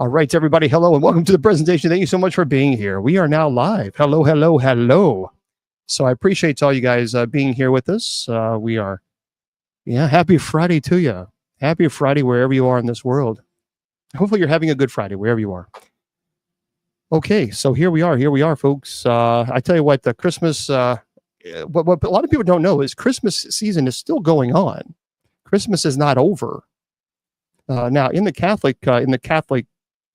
All right, everybody. Hello and welcome to the presentation. Thank you so much for being here. We are now live. Hello, hello, hello. So I appreciate all you guys being here with us. Happy Friday to you. Happy Friday wherever you are in this world. Hopefully you're having a good Friday wherever you are. Okay, so here we are, folks. I tell you what, the Christmas, what a lot of people don't know is Christmas season is still going on. Christmas is not over. Now, in the Catholic,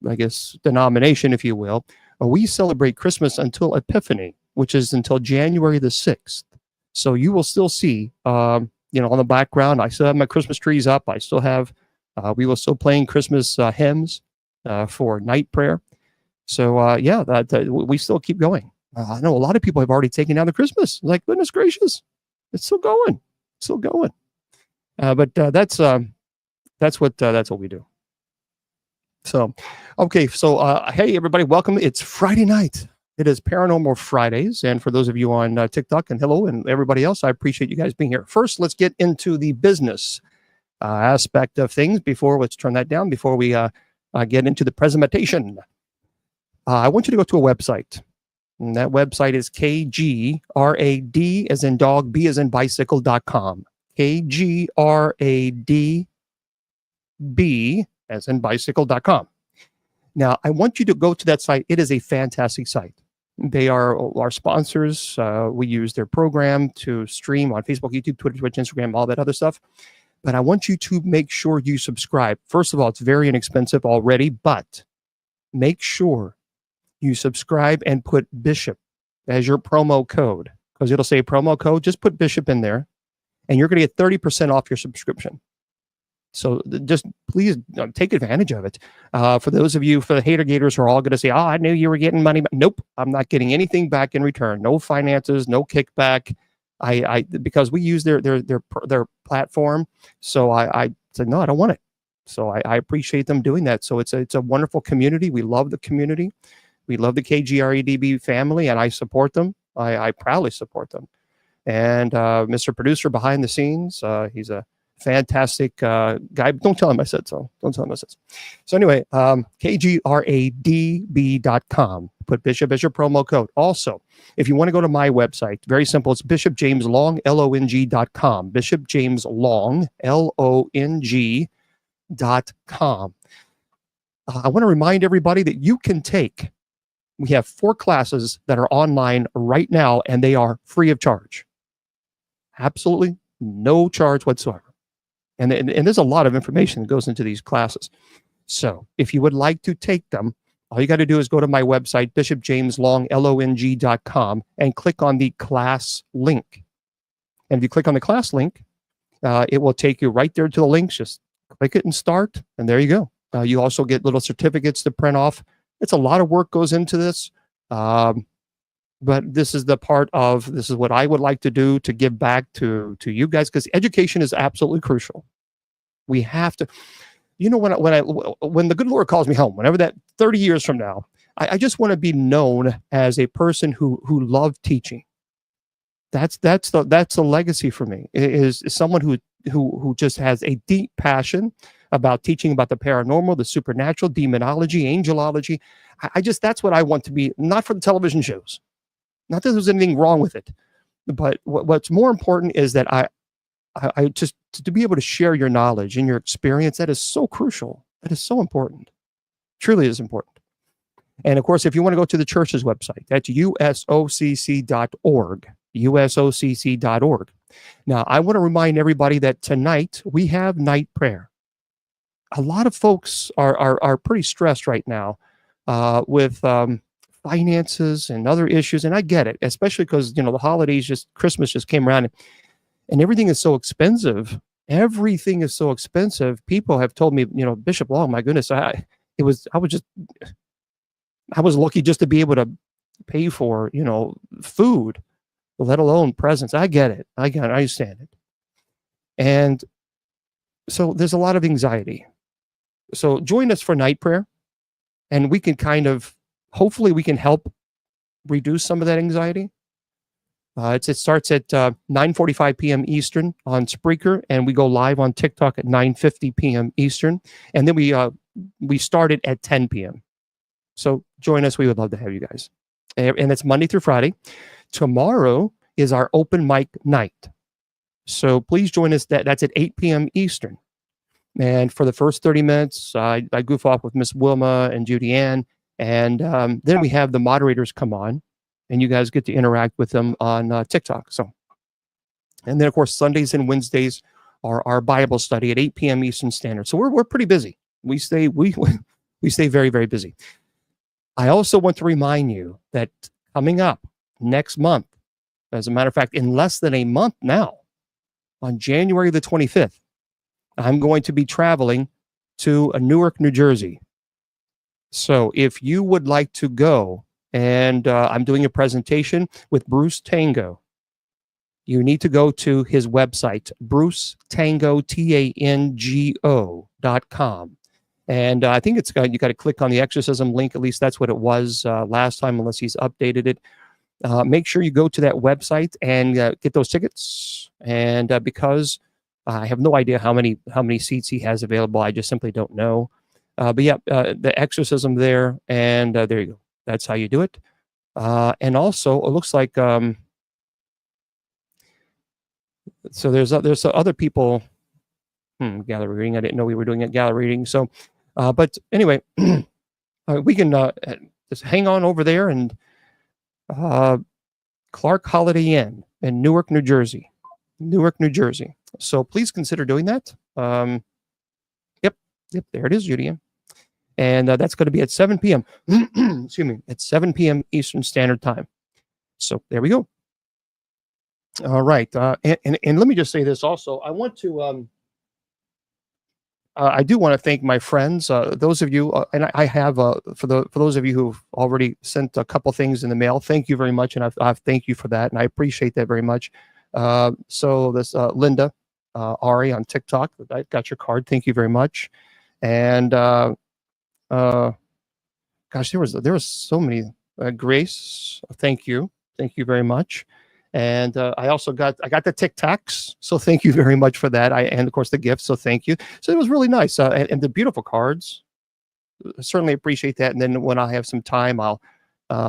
I guess, denomination, if you will, we celebrate Christmas until Epiphany, which is until January the 6th. So you will still see, on the background, I still have my Christmas trees up. I still have, we will still playing Christmas hymns for night prayer. So, we still keep going. I know a lot of people have already taken down the Christmas. Like, goodness gracious, it's still going. But that's what we do. So, okay. So, hey, everybody, welcome. It's Friday night. It is Paranormal Fridays. And for those of you on TikTok, and hello, and everybody else, I appreciate you guys being here. First, let's get into the business aspect of things let's turn that down before we get into the presentation. I want you to go to a website. And that website is KGRAD as in dog, B as in bicycle.com. KGRAD B as in bicycle.com. Now, I want you to go to that site. It is a fantastic site. They are our sponsors. We use their program to stream on Facebook, YouTube, Twitter, Twitch, Instagram, all that other stuff. But I want you to make sure you subscribe. First of all, it's very inexpensive already, but make sure you subscribe and put Bishop as your promo code, because it'll say promo code. Just put Bishop in there, and you're going to get 30% off your subscription. So just please take advantage of it. For those of you, for the hater gators, who are all going to say, "Oh, I knew you were getting money," but nope, I'm not getting anything back in return. No finances, no kickback. Because we use their platform. So I said, no, I don't want it. So I appreciate them doing that. So it's a wonderful community. We love the community. We love the KGREDB family, and I support them. I proudly support them. And Mr. Producer behind the scenes, he's a fantastic guy. Don't tell him I said so. So anyway, KGRADB.com. Put Bishop as your promo code. Also, if you want to go to my website, very simple. It's BishopJamesLong, LONG.com. BishopJamesLong, LONG.com. I want to remind everybody that you can take, we have 4 classes that are online right now, and they are free of charge. Absolutely no charge whatsoever. And there's a lot of information that goes into these classes. So if you would like to take them, all you got to do is go to my website, BishopJamesLong, LONG.com, and click on the class link. And if you click on the class link, it will take you right there to the links. Just click it and start, and there you go. You also get little certificates to print off. It's a lot of work goes into this, but this is what I would like to do to give back to you guys, because education is absolutely crucial. We have to, when the good Lord calls me home, whenever that 30 years from now, I just want to be known as a person who loved teaching. That's the legacy for me, is someone who just has a deep passion about teaching about the paranormal, the supernatural, demonology, angelology. That's what I want to be, not for the television shows. Not that there's anything wrong with it, but what's more important is that I just to be able to share your knowledge and your experience. That is so crucial. That is so important. Truly is important. And of course, if you want to go to the church's website, that's usocc.org. usocc.org. Now, I want to remind everybody that tonight we have night prayer. A lot of folks are pretty stressed right now with finances and other issues, and I get it, especially because the holidays, Christmas just came around, and everything is so expensive. Everything is so expensive. People have told me, Bishop Long, my goodness, I was lucky just to be able to pay for food, let alone presents. I get it. I understand it. And so there's a lot of anxiety. So join us for night prayer, and we can hopefully we can help reduce some of that anxiety. It starts at 9:45 p.m. Eastern on Spreaker, and we go live on TikTok at 9:50 p.m. Eastern. And then we we started at 10 p.m. So join us. We would love to have you guys. And it's Monday through Friday. Tomorrow is our open mic night. So please join us. That's at 8 p.m. Eastern. And for the first 30 minutes, I goof off with Miss Wilma and Judy Ann. And then we have the moderators come on, and you guys get to interact with them on TikTok. So, and then, of course, Sundays and Wednesdays are our Bible study at 8 p.m. Eastern Standard. So we're pretty busy. We stay very, very busy. I also want to remind you that coming up next month, as a matter of fact, in less than a month now, on January the 25th, I'm going to be traveling to Newark, New Jersey. So if you would like to go, and I'm doing a presentation with Bruce Tango, you need to go to his website, brucetango.com. And I think you got to click on the exorcism link. At least that's what it was last time, unless he's updated it. Make sure you go to that website and get those tickets. And because I have no idea how many seats he has available, I just simply don't know. But yeah, the exorcism there, and there you go. That's how you do it. And also, it looks like so there's other people. Gallery reading. I didn't know we were doing a gallery reading. So, but anyway, we can just hang on over there and Clark Holiday Inn in Newark, New Jersey. Newark, New Jersey. So please consider doing that. Yep, there it is, Judy. And that's going to be at 7 p.m. Excuse me, at 7 p.m. Eastern Standard Time. So there we go. All right. And let me just say this also. I want to, I do want to thank my friends, those of you, and I have, for those of you who've already sent a couple things in the mail, thank you very much. And I thank you for that. And I appreciate that very much. So this Linda, Ari on TikTok, I got your card. Thank you very much. And gosh, there was so many. Grace, thank you very much. And I got the Tic Tacs, so thank you very much for that. And of course the gifts, so thank you. So it was really nice, and the beautiful cards. I certainly appreciate that. And then when I have some time, I'll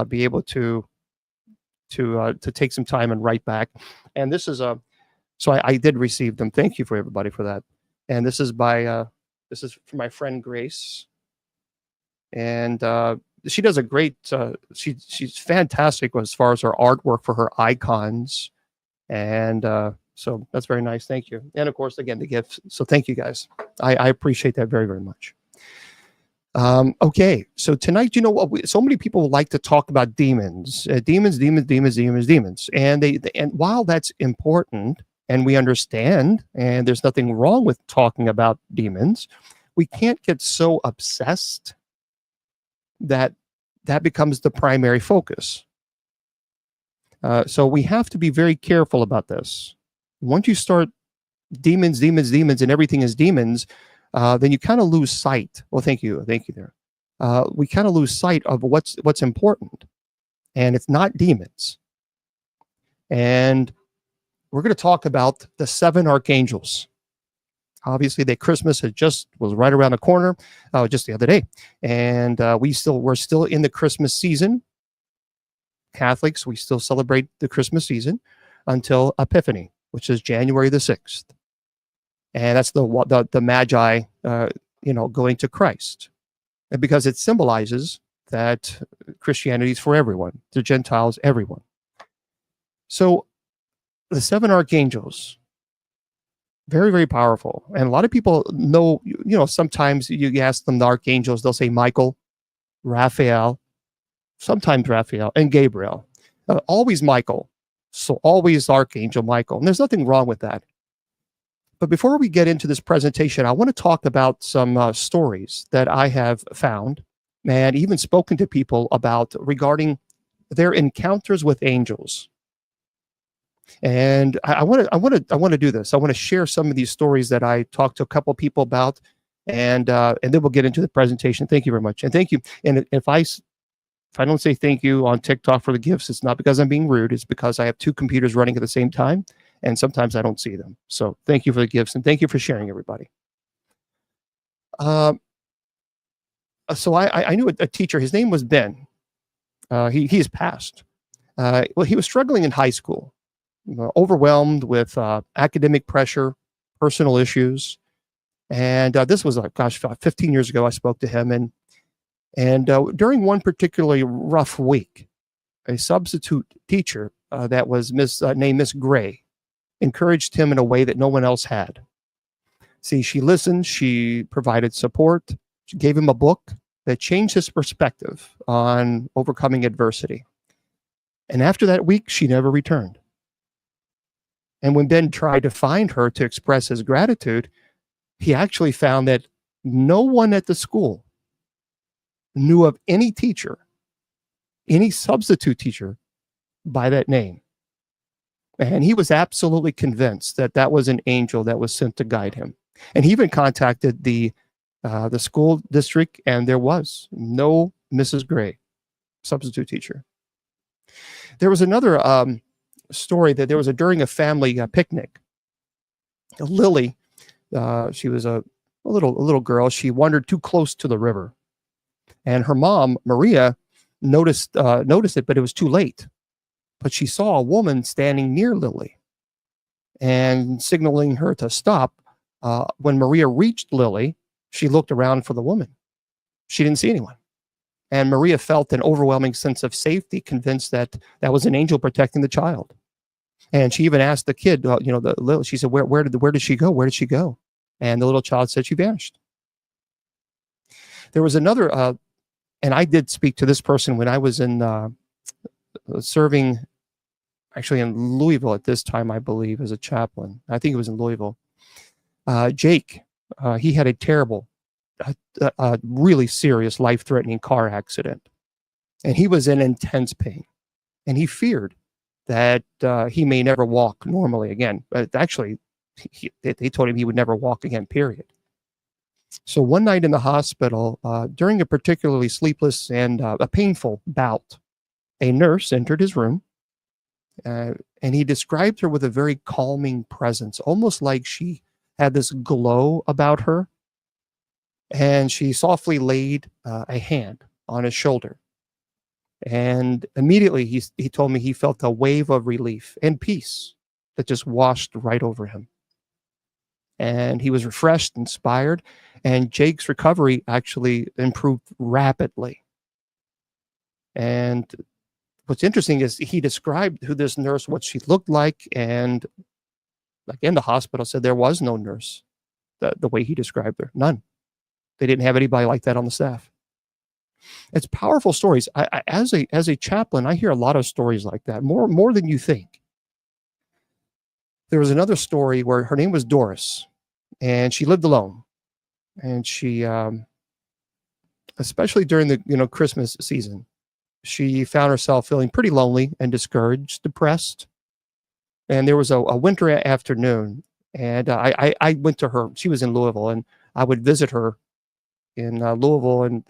be able to take some time and write back. And this is so I did receive them. Thank you for everybody for that. And this is this is from my friend Grace, and she does a great. She's fantastic as far as her artwork for her icons, and so that's very nice. Thank you. And of course, again, the gifts. So thank you guys. I appreciate that very, very much. Okay, so tonight, you know what? So many people like to talk about demons, demons, and while that's important, and we understand, and there's nothing wrong with talking about demons, we can't get so obsessed that becomes the primary focus. So we have to be very careful about this. Once you start demons, and everything is demons, then you kind of lose sight. Well, thank you there. We kind of lose sight of what's important, and it's not demons. And we're going to talk about the 7 archangels. Obviously, that Christmas was right around the corner, just the other day, and we're still in the Christmas season. Catholics, we still celebrate the Christmas season until Epiphany, which is January the 6th, and that's the Magi, going to Christ, and because it symbolizes that Christianity is for everyone, the Gentiles, everyone. So, the 7 archangels. Very, very powerful. And a lot of people know, sometimes you ask them the archangels, they'll say Michael, Raphael, sometimes Raphael, and Gabriel. Always Michael. So always Archangel Michael. And there's nothing wrong with that. But before we get into this presentation, I want to talk about some stories that I have found and even spoken to people about regarding their encounters with angels. And I want to do this. I want to share some of these stories that I talked to a couple people about, and then we'll get into the presentation. Thank you very much, and thank you. And if I don't say thank you on TikTok for the gifts, it's not because I'm being rude. It's because I have 2 computers running at the same time, and sometimes I don't see them. So thank you for the gifts, and thank you for sharing, everybody. So I knew a teacher. His name was Ben. He's passed. Well, he was struggling in high school, overwhelmed with academic pressure, personal issues. And this was, gosh, about 15 years ago, I spoke to him. And during one particularly rough week, a substitute teacher that was named Miss Gray encouraged him in a way that no one else had. See, she listened, she provided support, she gave him a book that changed his perspective on overcoming adversity. And after that week, she never returned. And when Ben tried to find her to express his gratitude, he actually found that no one at the school knew of any teacher, any substitute teacher by that name. And he was absolutely convinced that that was an angel that was sent to guide him. And he even contacted the school district, and there was no Mrs. Gray, substitute teacher. There was another story that there was during a family picnic. Lily, she was a little girl. She wandered too close to the river, and her mom, Maria, noticed it, but it was too late. But she saw a woman standing near Lily and signaling her to stop. When Maria reached Lily, she looked around for the woman. She didn't see anyone. And Maria felt an overwhelming sense of safety, convinced that that was an angel protecting the child. And she even asked the kid, she said, where did she go? Where did she go? And the little child said she vanished. There was another, and I did speak to this person when I was in serving, actually in Louisville at this time, I believe, as a chaplain. I think it was in Louisville. Jake, he had a terrible, really serious, life-threatening car accident. And he was in intense pain. And he feared that he may never walk normally again. But actually, they told him he would never walk again, period. So one night in the hospital, during a particularly sleepless and a painful bout, a nurse entered his room, and he described her with a very calming presence, almost like she had this glow about her. And she softly laid a hand on his shoulder. And immediately he told me he felt a wave of relief and peace that just washed right over him. And he was refreshed, inspired, and Jake's recovery actually improved rapidly. And what's interesting is he described who this nurse, what she looked like, and again, the hospital said there was no nurse the way he described her, none. They didn't have anybody like that on the staff. It's powerful stories. As a chaplain, I hear a lot of stories like that, more than you think. There was another story where her name was Doris, and she lived alone. And she, especially during the Christmas season, she found herself feeling pretty lonely and discouraged, depressed. And there was a winter afternoon, and I went to her. She was in Louisville, and I would visit her in Louisville and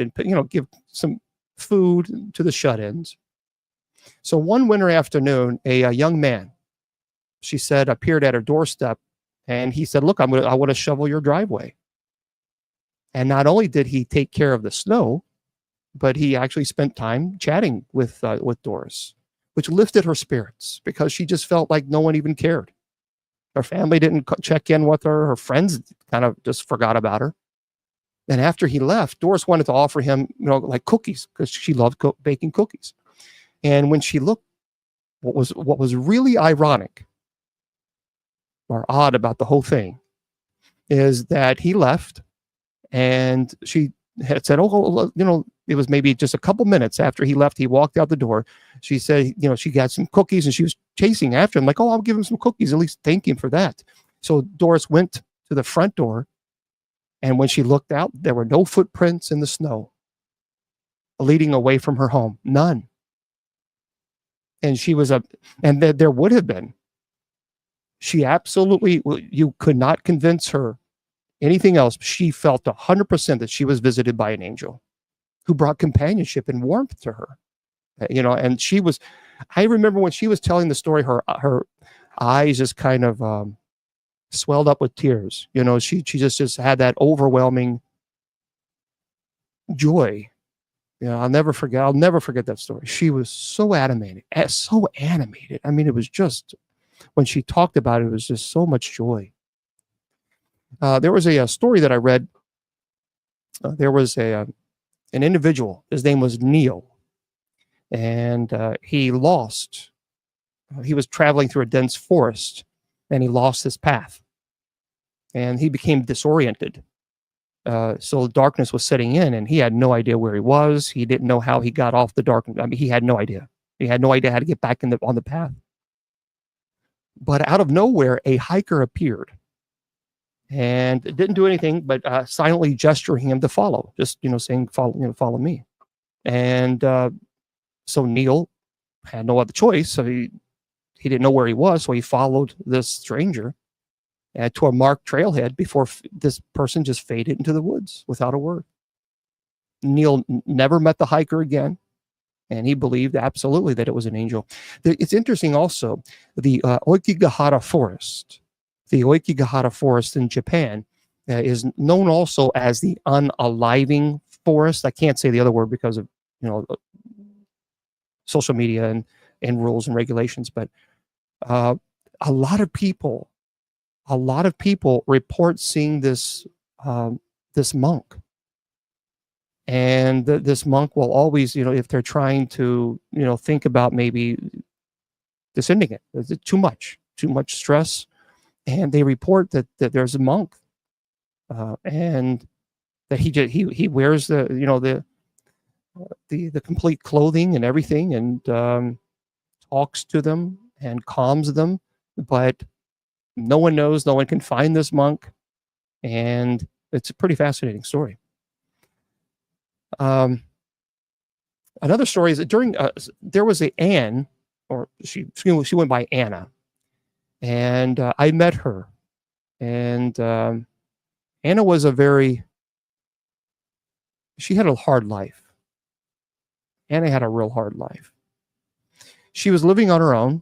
give some food to the shut-ins. So one winter afternoon, a young man, she said, appeared at her doorstep, and he said, "Look, I want to shovel your driveway." And not only did he take care of the snow, but he actually spent time chatting with Doris, which lifted her spirits because she just felt like no one even cared. Her family didn't check in with her. Her friends kind of just forgot about her. And after he left, Doris wanted to offer him, like cookies, because she loved baking cookies. And when she looked, what was really ironic or odd about the whole thing is that he left, and she had said, it was maybe just a couple minutes after he left, he walked out the door. She said, she got some cookies, and she was chasing after him, like, "Oh, I'll give him some cookies, at least thank him for that." So Doris went to the front door, and when she looked out, there were no footprints in the snow leading away from her home, none. And and there would have been. She absolutely, you could not convince her anything else. She felt 100% that she was visited by an angel who brought companionship and warmth to her. And she was, I remember when she was telling the story, her eyes just kind of swelled up with tears. She just had that overwhelming joy. I'll never forget. I'll never forget that story. She was so animated, so animated. I mean, it was just when she talked about it, it was just so much joy. There was a story that I read. There was an individual. His name was Neil, and he lost. He was traveling through a dense forest, and he lost his path, and he became disoriented. So darkness was setting in, and he had no idea where he was. He didn't know how he got off the dark. I mean, he had no idea. He had no idea how to get back on the path. But out of nowhere, a hiker appeared, and didn't do anything but silently gesturing him to follow, just saying, follow me. And so Neil had no other choice. So he didn't know where he was, so he followed this stranger to a marked trailhead before this person just faded into the woods without a word. Neil never met the hiker again, and he believed absolutely that it was an angel. It's interesting also, the Oikigahara Forest. The Oikigahara Forest in Japan is known also as the unaliving forest. I can't say the other word because of social media and rules and regulations, but a lot of people report seeing this monk, and this monk will always, if they're trying to, think about maybe descending it, is it too much stress, and they report that there's a monk, and that he wears the complete clothing and everything, and talks to them and calms them, but no one knows, no one can find this monk, and it's a pretty fascinating story. Another story is that during there was a Anne, or she went by Anna, and I met her, and Anna was she had a hard life. Anna had a real hard life. She was living on her own.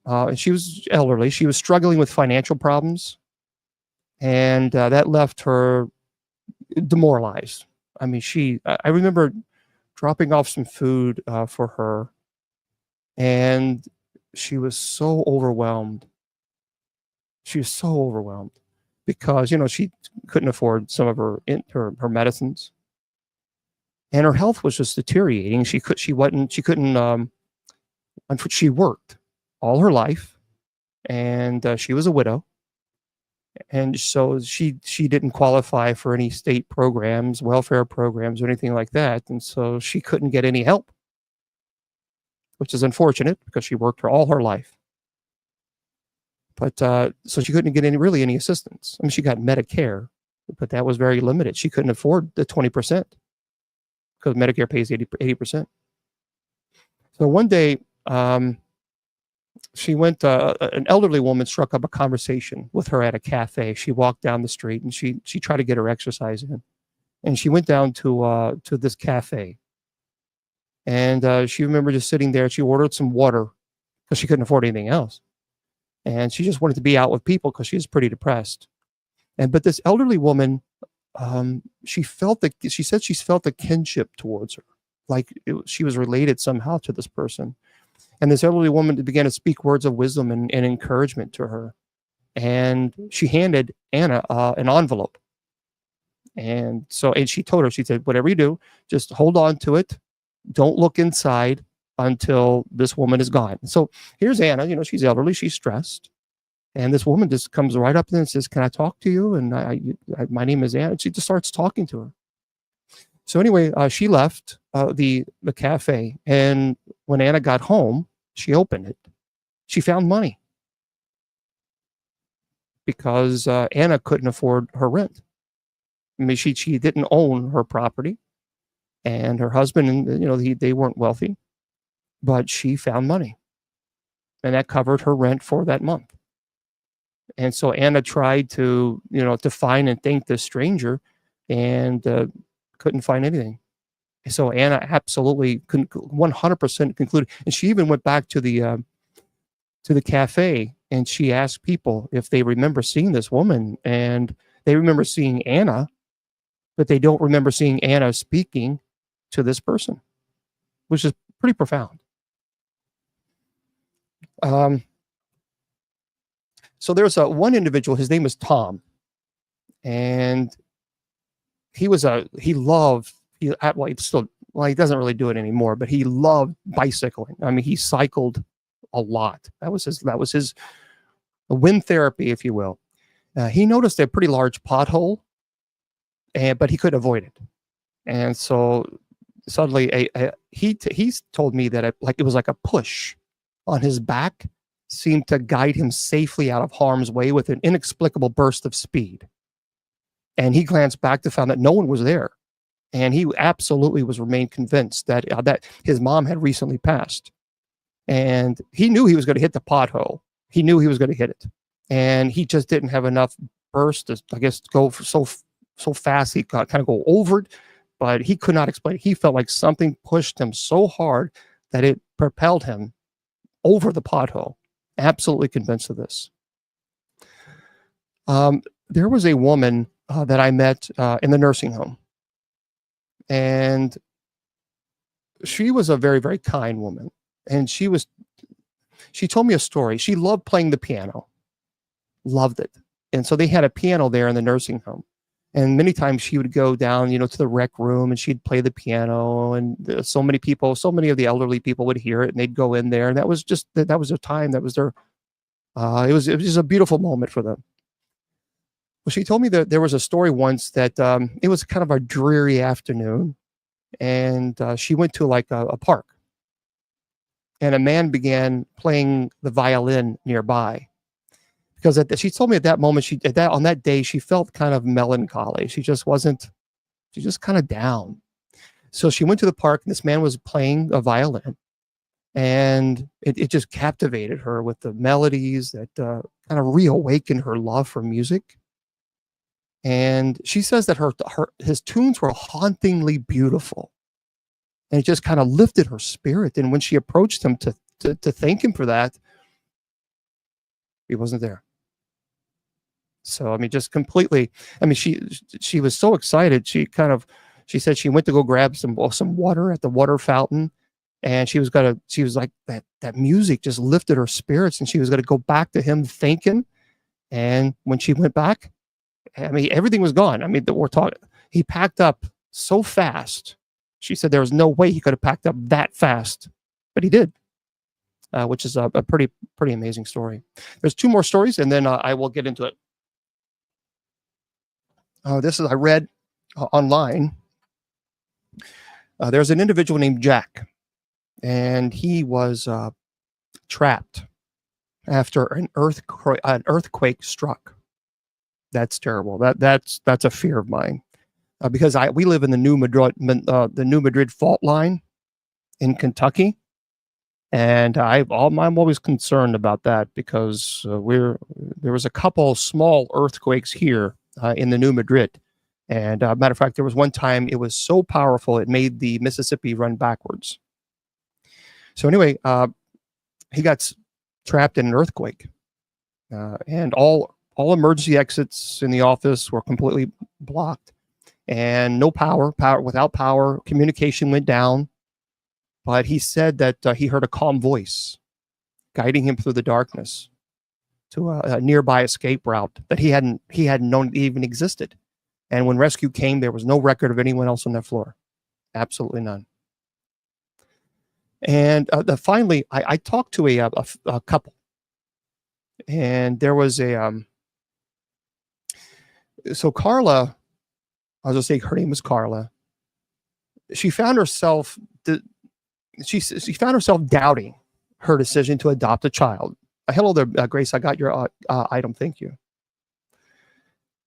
And she was elderly. She was struggling with financial problems, and that left her demoralized. I mean, I remember dropping off some food for her, and she was so overwhelmed. She was so overwhelmed because she couldn't afford some of her medicines, and her health was just deteriorating. She couldn't. She worked all her life, and she was a widow, and so she didn't qualify for any state programs, welfare programs, or anything like that, and so she couldn't get any help, which is unfortunate because she worked all her life. But so she couldn't get any assistance. I mean, she got Medicare, but that was very limited. She couldn't afford the 20% because Medicare pays 80%. So one day, she went. An elderly woman struck up a conversation with her at a cafe. She walked down the street, and she tried to get her exercise in. And she went down to this cafe, and she remembered just sitting there. She ordered some water because she couldn't afford anything else, and she just wanted to be out with people because she was pretty depressed. But this elderly woman, she said she felt a kinship towards her, like she was related somehow to this person. And this elderly woman began to speak words of wisdom and encouragement to her. And she handed Anna an envelope. And she told her, she said, whatever you do, just hold on to it. Don't look inside until this woman is gone. So here's Anna, she's elderly, she's stressed. And this woman just comes right up and says, can I talk to you? And my name is Anna. And she just starts talking to her. So anyway, she left the cafe. And when Anna got home, she opened it. She found money because Anna couldn't afford her rent. I mean, she didn't own her property, and her husband, they weren't wealthy, but she found money, and that covered her rent for that month. And so Anna tried to find and thank this stranger, and couldn't find anything. So Anna absolutely 100% concluded, and she even went back to the cafe, and she asked people if they remember seeing this woman, and they remember seeing Anna, but they don't remember seeing Anna speaking to this person, which is pretty profound. So there's one individual, his name was Tom, and he loved, he doesn't really do it anymore, but he loved bicycling. I mean, he cycled a lot. That was his wind therapy, if you will. He noticed a pretty large pothole, but he couldn't avoid it. And so suddenly he told me that it was like a push on his back seemed to guide him safely out of harm's way with an inexplicable burst of speed. And he glanced back to find that no one was there. And he absolutely remained convinced that that his mom had recently passed. And he knew he was going to hit the pothole. He knew he was going to hit it. And he just didn't have enough burst to, I guess, go so fast. He kind of go over it, but he could not explain it. He felt like something pushed him so hard that it propelled him over the pothole. Absolutely convinced of this. There was a woman that I met in the nursing home. And she was a very, very kind woman. And she told me a story. She loved playing the piano. Loved it. And so they had a piano there in the nursing home. And many times she would go down, to the rec room and she'd play the piano. And so many of the elderly people would hear it and they'd go in there. And that was their time. That was their, it was just a beautiful moment for them. Well, she told me that there was a story once that it was kind of a dreary afternoon. And she went to like a park. And a man began playing the violin nearby. Because she told me at that moment, on that day, she felt kind of melancholy. She just kind of down. So she went to the park and this man was playing a violin. And it just captivated her with the melodies that kind of reawakened her love for music. And she says that his tunes were hauntingly beautiful. And it just kind of lifted her spirit. And when she approached him to thank him for that, he wasn't there. So, I mean, just completely, I mean, she was so excited. She said she went to go grab some water at the water fountain. And she was like, that music just lifted her spirits. And she was going to go back to him thanking. And when she went back, I mean, everything was gone. I mean, he packed up so fast. She said there was no way he could have packed up that fast, but he did, which is a pretty amazing story. There's two more stories, and then I will get into it. I read online. There's an individual named Jack, and he was trapped after an earthquake struck. That's terrible. That's a fear of mine. Because we live in the New Madrid fault line in Kentucky, and I'm always concerned about that because there was a couple small earthquakes here in the New Madrid, and matter of fact, there was one time it was so powerful it made the Mississippi run backwards. So anyway, he got trapped in an earthquake, and all emergency exits in the office were completely blocked. And no power, without power, communication went down. But he said that he heard a calm voice guiding him through the darkness to a nearby escape route that he hadn't known even existed. And when rescue came, there was no record of anyone else on that floor. Absolutely none. And finally, I talked to a couple. And there was so Carla, I'll just say her name was Carla. She found herself doubting her decision to adopt a child. Hello there, Grace. I got your item. Thank you.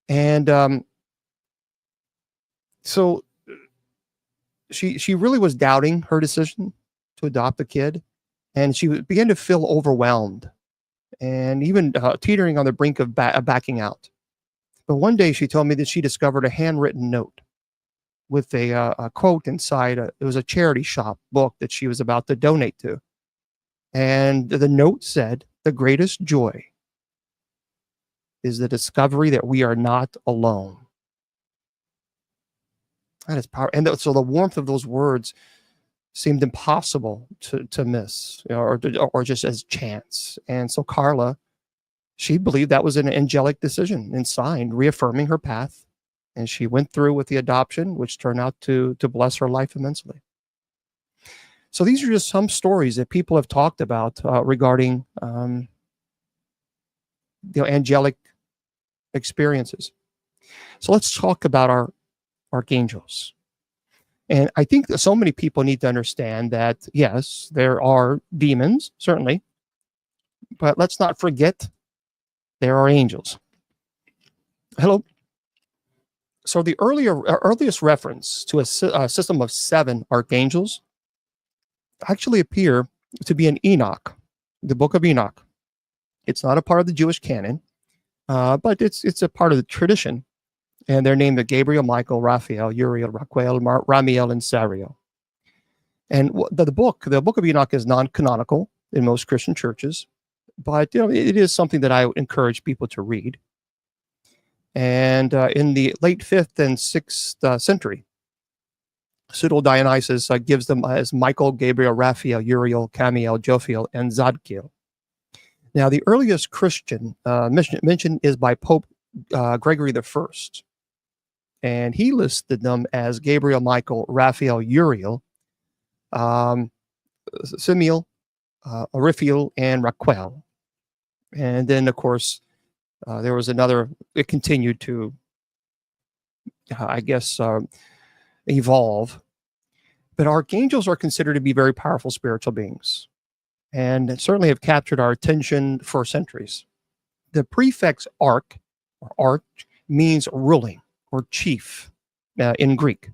And so she really was doubting her decision to adopt a kid, and she began to feel overwhelmed and even teetering on the brink of backing out. But one day she told me that she discovered a handwritten note with a quote inside. It was a charity shop book that she was about to donate to. And the note said, "The greatest joy is the discovery that we are not alone." That is power. And so the warmth of those words seemed impossible to miss, or just as chance. And so Carla, she believed that was an angelic decision and signed, reaffirming her path. And she went through with the adoption, which turned out to bless her life immensely. So these are just some stories that people have talked about regarding angelic experiences. So let's talk about our archangels. And I think that so many people need to understand that, yes, there are demons, certainly, but let's not forget there are angels. Hello. So the earliest reference to a system of 7 archangels actually appear to be in Enoch, the book of Enoch. It's not a part of the Jewish canon, but it's a part of the tradition. And they're named Gabriel, Michael, Raphael, Uriel, Raquel, Ramiel, and Sariel. And the book of Enoch is non-canonical in most Christian churches, but it is something that I would encourage people to read. And in the late 5th and 6th century, Pseudo-Dionysius gives them as Michael, Gabriel, Raphael, Uriel, Camiel, Jophiel, and Zadkiel. Now, the earliest Christian mention is by Pope Gregory I. And he listed them as Gabriel, Michael, Raphael, Uriel, Simiel, Raphael, and Raquel. And then, of course, there was another, it continued to, evolve. But archangels are considered to be very powerful spiritual beings, and certainly have captured our attention for centuries. The prefix arch, or arch, means ruling or chief in Greek.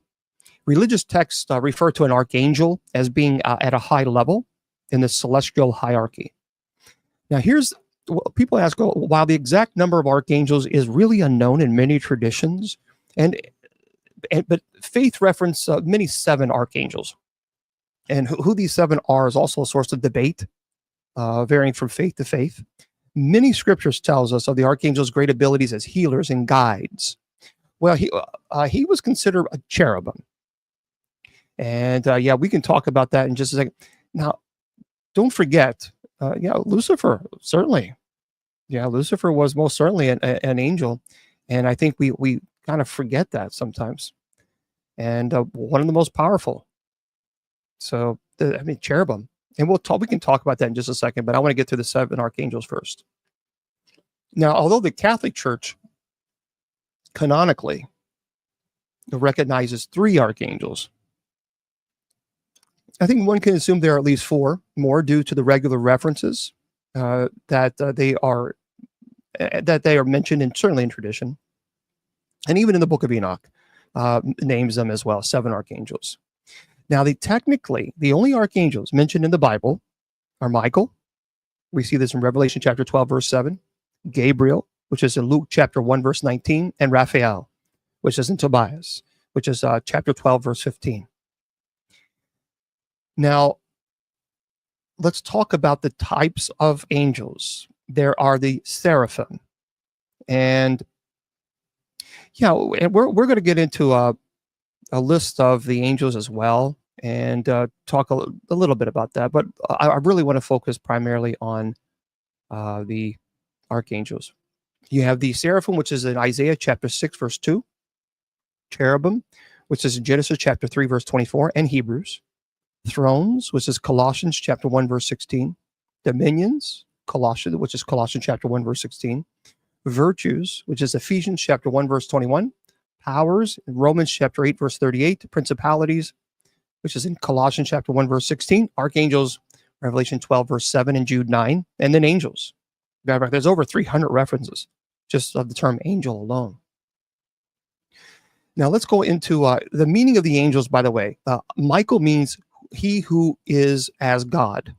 Religious texts refer to an archangel as being at a high level in the celestial hierarchy. Now, people ask, while the exact number of archangels is really unknown in many traditions, but faith reference many 7 archangels. And who these 7 are is also a source of debate, varying from faith to faith. Many scriptures tells us of the archangel's great abilities as healers and guides. Well, he was considered a cherubim. And we can talk about that in just a second. Now, don't forget, Lucifer, certainly. Yeah, Lucifer was most certainly an angel. And I think we kind of forget that sometimes. And one of the most powerful. So, cherubim. And we can talk about that in just a second, but I want to get to the 7 archangels first. Now, although the Catholic Church canonically recognizes 3 archangels, I think one can assume there are at least 4 more due to the regular references that they are mentioned, and certainly in tradition, and even in the book of Enoch names them as well, 7 archangels. Now, the only archangels mentioned in the Bible are Michael. We see this in Revelation chapter 12, verse 7. Gabriel, which is in Luke chapter 1, verse 19. And Raphael, which is in Tobias, which is chapter 12, verse 15. Now, let's talk about the types of angels. There are the seraphim. And we're going to get into a list of the angels as well, and talk a little bit about that. But I really want to focus primarily on the archangels. You have the seraphim, which is in Isaiah chapter 6, verse 2. Cherubim, which is in Genesis chapter 3, verse 24, and Hebrews. Thrones, which is Colossians chapter 1, verse 16. Dominions, which is Colossians chapter 1, verse 16. Virtues, which is Ephesians chapter 1, verse 21. Powers, in Romans chapter 8, verse 38. Principalities, which is in Colossians chapter 1, verse 16. Archangels, Revelation 12, verse 7, and Jude 9. And then angels. There's over 300 references just of the term angel alone. Now let's go into the meaning of the angels, by the way. Michael means he who is as God.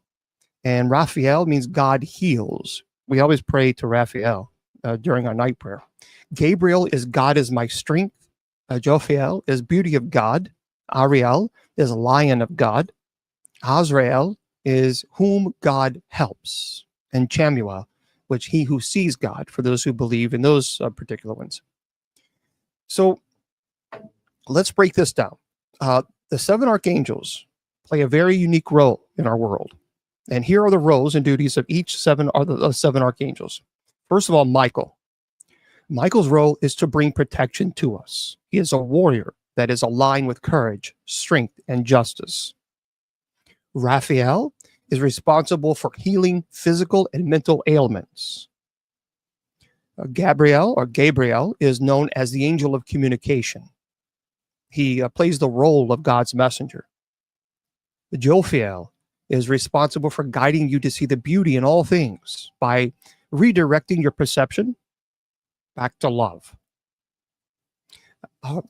And Raphael means God heals. We always pray to Raphael during our night prayer. Gabriel is God is my strength. Jophiel is beauty of God. Ariel is lion of God. Azrael is whom God helps. And Chamuel, which he who sees God, for those who believe in those particular ones. So Let's break this down. The seven archangels play a very unique role in our world. And here are the roles and duties of each seven archangels. First of all, Michael. Michael's role is to bring protection to us. He is a warrior that is aligned with courage, strength, and justice. Raphael is responsible for healing physical and mental ailments. Gabriel is known as the angel of communication. He plays the role of God's messenger. Jophiel is responsible for guiding you to see the beauty in all things by redirecting your perception back to love.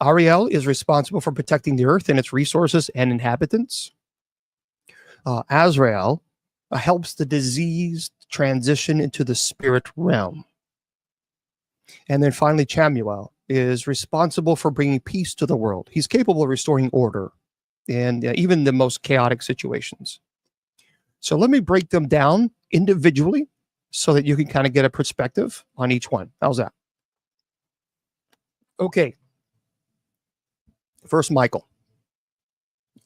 Ariel is responsible for protecting the earth and its resources and inhabitants. Azrael helps the diseased transition into the spirit realm. And then finally, Chamuel is responsible for bringing peace to the world. He's capable of restoring order in even the most chaotic situations. So let me break them down individually so that you can kind of get a perspective on each one. How's that? Okay. First, Michael.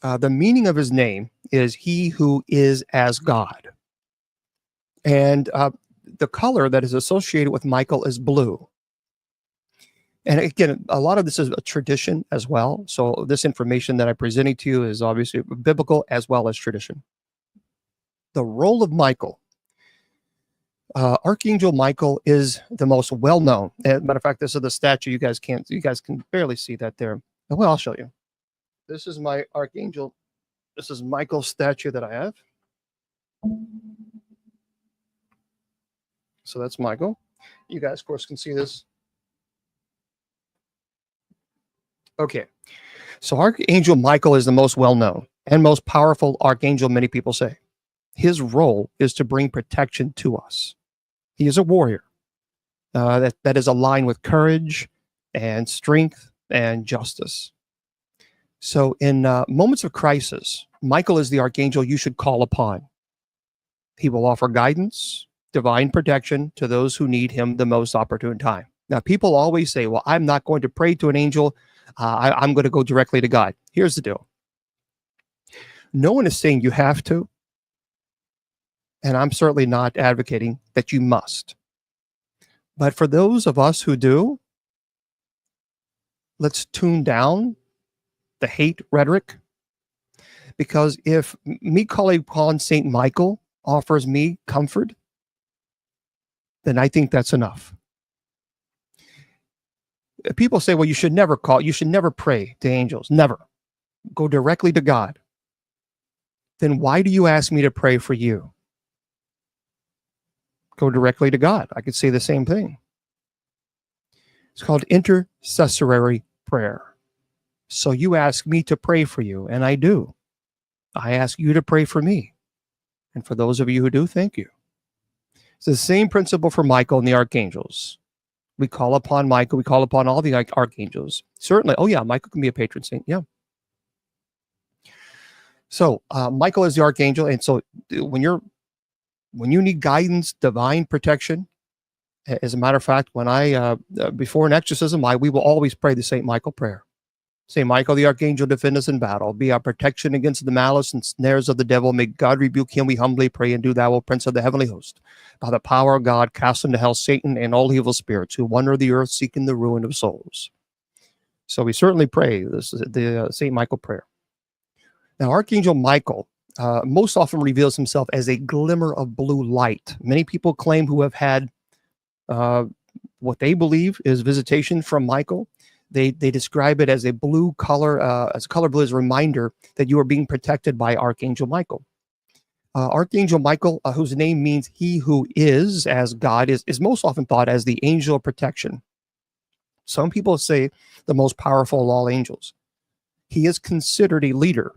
The meaning of his name is he who is as God. And the color that is associated with Michael is blue. And again, a lot of this is a tradition as well. So this information that I'm presenting to you is obviously biblical as well as tradition. The role of Michael. Archangel Michael is the most well-known. As a matter of fact, this is the statue. You guys can barely see that there. Well, I'll show you. This is my Archangel. This is Michael's statue that I have. So that's Michael. You guys, of course, can see this. Okay. So Archangel Michael is the most well-known and most powerful archangel, many people say. His role is to bring protection to us. He is a warrior that is aligned with courage and strength and justice. So in moments of crisis, Michael is the archangel you should call upon. He will offer guidance, divine protection to those who need him the most opportune time. Now, people always say, well, I'm not going to pray to an angel. I'm going to go directly to God. Here's the deal. No one is saying you have to. And I'm certainly not advocating that you must. But for those of us who do, let's tune down the hate rhetoric. Because if me calling upon St. Michael offers me comfort, then I think that's enough. People say, well, you should never pray to angels. Never. Go directly to God. Then why do you ask me to pray for you? Go directly to God. I could say the same thing. It's called intercessory prayer. So you ask me to pray for you, and I do. I ask you to pray for me. And for those of you who do, thank you. It's the same principle for Michael and the archangels. We call upon Michael. We call upon all the archangels. Certainly. Oh, yeah, Michael can be a patron saint. Yeah. So Michael is the archangel. And so when you need guidance, divine protection, as a matter of fact, when before an exorcism, we will always pray the St. Michael prayer. St. Michael, the archangel, defend us in battle. Be our protection against the malice and snares of the devil. May God rebuke him, we humbly pray, and do thou, O Prince of the heavenly host. By the power of God, cast into hell Satan and all evil spirits who wander the earth seeking the ruin of souls. So we certainly pray this is the St. Michael prayer. Now, Archangel Michael most often reveals himself as a glimmer of blue light. Many people claim who have had what they believe is visitation from Michael. They describe it as a blue color, as a color blue as a reminder that you are being protected by Archangel Michael. Archangel Michael, whose name means he who is as God, is most often thought as the angel of protection. Some people say the most powerful of all angels. He is considered a leader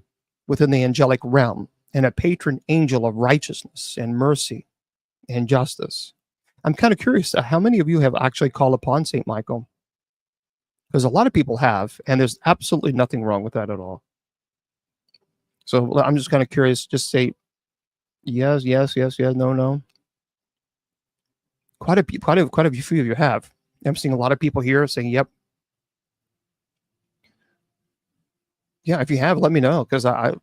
within the angelic realm and a patron angel of righteousness and mercy and justice. I'm kind of curious, how many of you have actually called upon St. Michael? Because a lot of people have, and there's absolutely nothing wrong with that at all. So I'm just kind of curious, just say yes, no. Quite a few of you have. I'm seeing a lot of people here saying, yep. Yeah, if you have, let me know, because I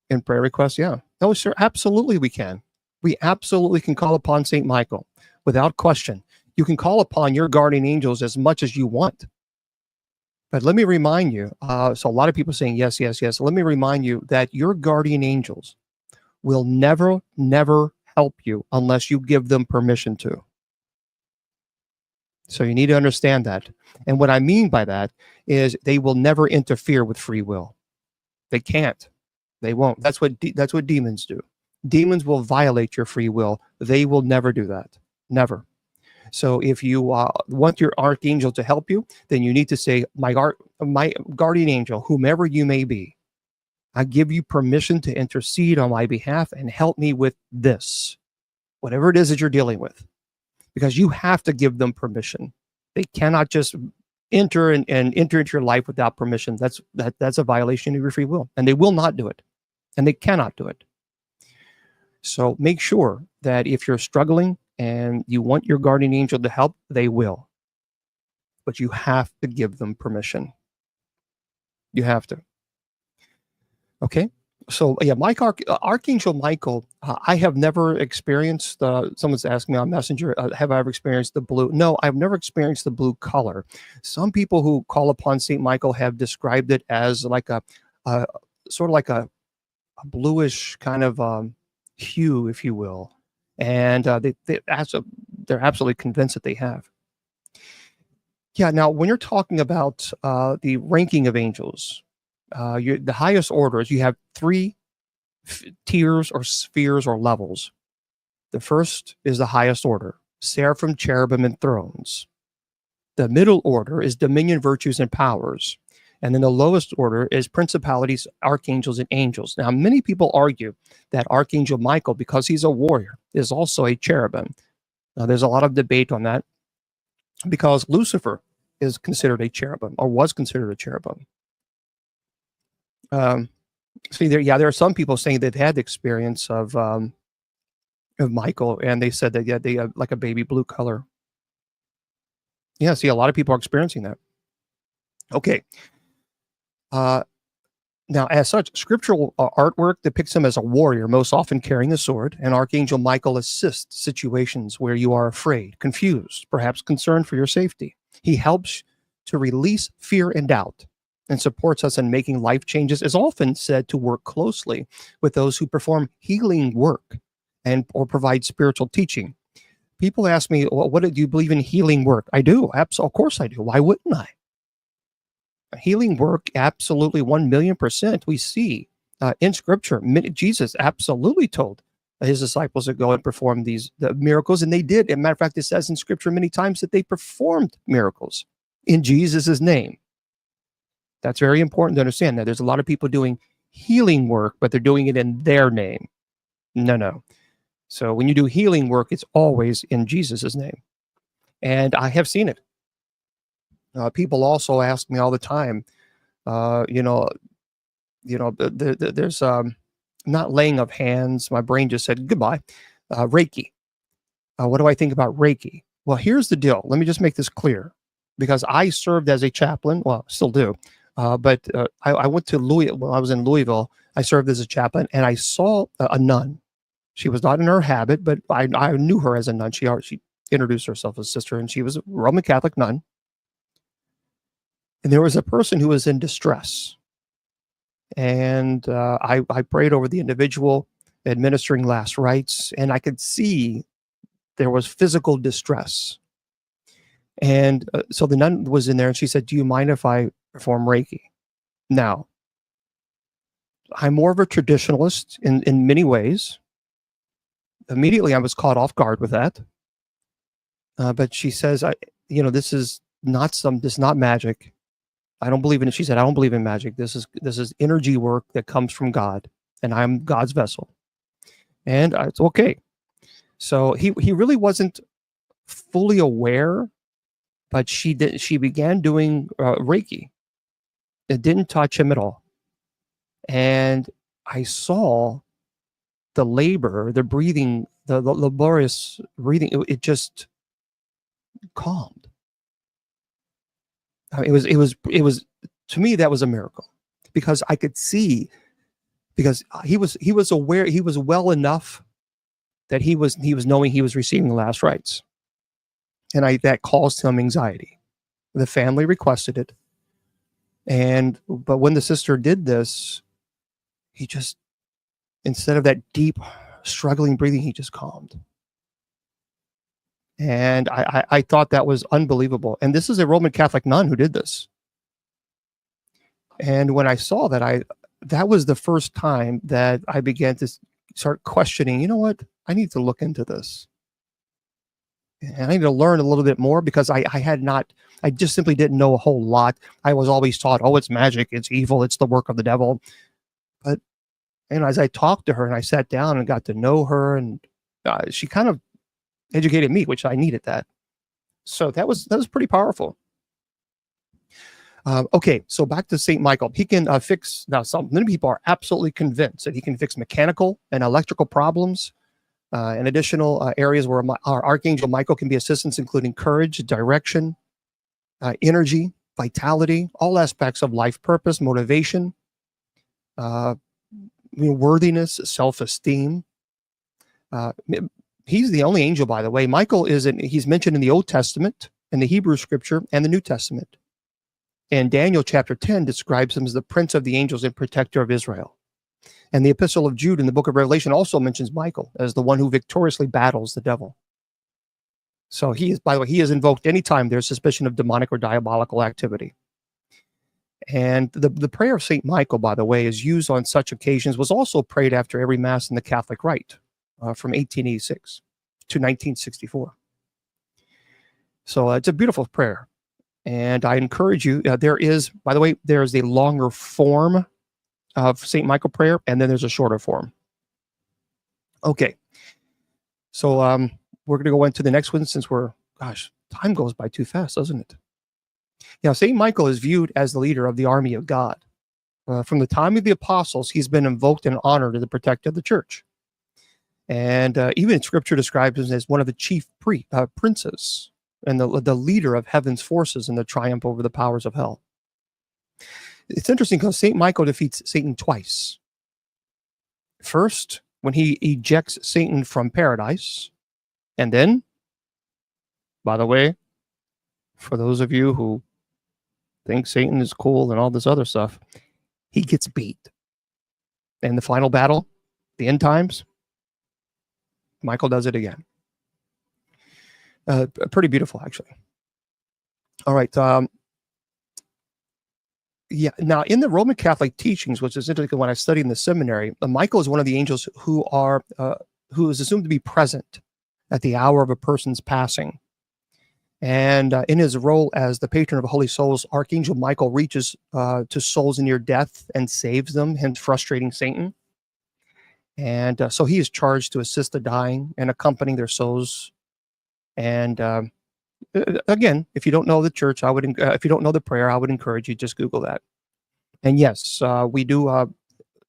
in prayer requests, yeah. No, sir, absolutely we can. We absolutely can call upon Saint Michael without question. You can call upon your guardian angels as much as you want. But let me remind you, so a lot of people saying yes, yes, yes. Let me remind you that your guardian angels will never, never help you unless you give them permission to. So you need to understand that. And what I mean by that is they will never interfere with free will. They can't. They won't. That's what demons do. Demons will violate your free will. They will never do that. Never. So if you want your archangel to help you, then you need to say, my guardian angel, whomever you may be, I give you permission to intercede on my behalf and help me with this, whatever it is that you're dealing with, because you have to give them permission. They cannot just enter and enter into your life without permission. That's a violation of your free will, and they will not do it, and they cannot do it. So make sure that if you're struggling and you want your guardian angel to help, they will. But you have to give them permission. You have to. Okay? So, yeah, Archangel Michael, I have never experienced, someone's asked me on Messenger, have I ever experienced the blue? No, I've never experienced the blue color. Some people who call upon St. Michael have described it as like a sort of like a bluish kind of hue, if you will. And they're absolutely convinced that they have. Yeah, now when you're talking about the ranking of angels, the highest orders, you have three tiers or spheres or levels. The first is the highest order, seraphim, cherubim, and thrones. The middle order is dominion, virtues, and powers. And then the lowest order is principalities, archangels, and angels. Now, many people argue that Archangel Michael, because he's a warrior, is also a cherubim. Now, there's a lot of debate on that because Lucifer is considered a cherubim or was considered a cherubim. There are some people saying they've had the experience of Michael, and they said that they have like a baby blue color. Yeah, see, a lot of people are experiencing that. Okay. Now, as such, scriptural artwork depicts him as a warrior, most often carrying a sword, and Archangel Michael assists situations where you are afraid, confused, perhaps concerned for your safety. He helps to release fear and doubt and supports us in making life changes, is often said to work closely with those who perform healing work or provide spiritual teaching. People ask me, well, do you believe in healing work? I do. Of course I do. Why wouldn't I? Healing work, absolutely 1,000,000%. We see in Scripture, Jesus absolutely told his disciples to go and perform the miracles, and they did. As a matter of fact, it says in Scripture many times that they performed miracles in Jesus' name. That's very important to understand. Now, there's a lot of people doing healing work, but they're doing it in their name. No. So when you do healing work, it's always in Jesus' name. And I have seen it. People also ask me all the time, there's not laying of hands. My brain just said goodbye. Reiki. What do I think about Reiki? Well, here's the deal. Let me just make this clear, because I served as a chaplain. Well, still do. But I went to Louisville. When I was in Louisville, I served as a chaplain, and I saw a nun. She was not in her habit, but I knew her as a nun. She introduced herself as sister, and she was a Roman Catholic nun. And there was a person who was in distress. And I prayed over the individual, administering last rites, and I could see there was physical distress. And so the nun was in there, and she said, "Do you mind if I perform Reiki?" Now, I'm more of a traditionalist in many ways. Immediately, I was caught off guard with that. But she says, this is not magic. I don't believe in it. She said, "I don't believe in magic. This is energy work that comes from God, and I'm God's vessel." And it's okay. So he really wasn't fully aware, but she began doing Reiki. It didn't touch him at all. And I saw the labor, the breathing, the laborious breathing, it just calmed. It was To me, that was a miracle, because I could see, because he was aware, he was well enough that he was knowing he was receiving the last rites, and that caused him anxiety. The family requested it, but when the sister did this, he just, instead of that deep struggling breathing, he just calmed. And I thought that was unbelievable. And this is a Roman Catholic nun who did this. And when I saw that, that was the first time that I began to start questioning, you know what? I need to look into this. And I need to learn a little bit more, because I just simply didn't know a whole lot. I was always taught, oh, it's magic, it's evil, it's the work of the devil. But, as I talked to her and I sat down and got to know her, and she kind of educated me, which I needed that. So that was pretty powerful. Okay, so back to St. Michael. He can fix, now many people are absolutely convinced that he can fix mechanical and electrical problems, and additional areas where our Archangel Michael can be assistance, including courage, direction, energy, vitality, all aspects of life purpose, motivation, worthiness, self-esteem. He's the only angel, by the way. Michael he's mentioned in the Old Testament, in the Hebrew scripture, and the New Testament. And Daniel chapter 10 describes him as the prince of the angels and protector of Israel. And the Epistle of Jude in the book of Revelation also mentions Michael as the one who victoriously battles the devil. So he is, by the way, he is invoked anytime there's suspicion of demonic or diabolical activity. And the prayer of St. Michael, by the way, is used on such occasions, was also prayed after every Mass in the Catholic Rite from 1886 to 1964. So it's a beautiful prayer. And I encourage you, there is a longer form of St. Michael prayer, and then there's a shorter form. Okay. So we're going to go into the next one, since time goes by too fast, doesn't it? St. Michael is viewed as the leader of the army of God. From the time of the apostles, he's been invoked and honored as the protector of the church. And even Scripture describes him as one of the chief princes and the leader of heaven's forces in the triumph over the powers of hell. It's interesting because St. Michael defeats Satan twice. First, when he ejects Satan from paradise. And then, by the way, for those of you who think Satan is cool and all this other stuff, he gets beat. In the final battle, the end times, Michael does it again. Pretty beautiful, actually. All right. Now, in the Roman Catholic teachings, which is interesting when I studied in the seminary, Michael is one of the angels who is assumed to be present at the hour of a person's passing. And in his role as the patron of holy souls, Archangel Michael reaches to souls near death and saves them, hence frustrating Satan. And so he is charged to assist the dying and accompany their souls. And again, if you don't know the church, if you don't know the prayer, I would encourage you just Google that. And yes, we do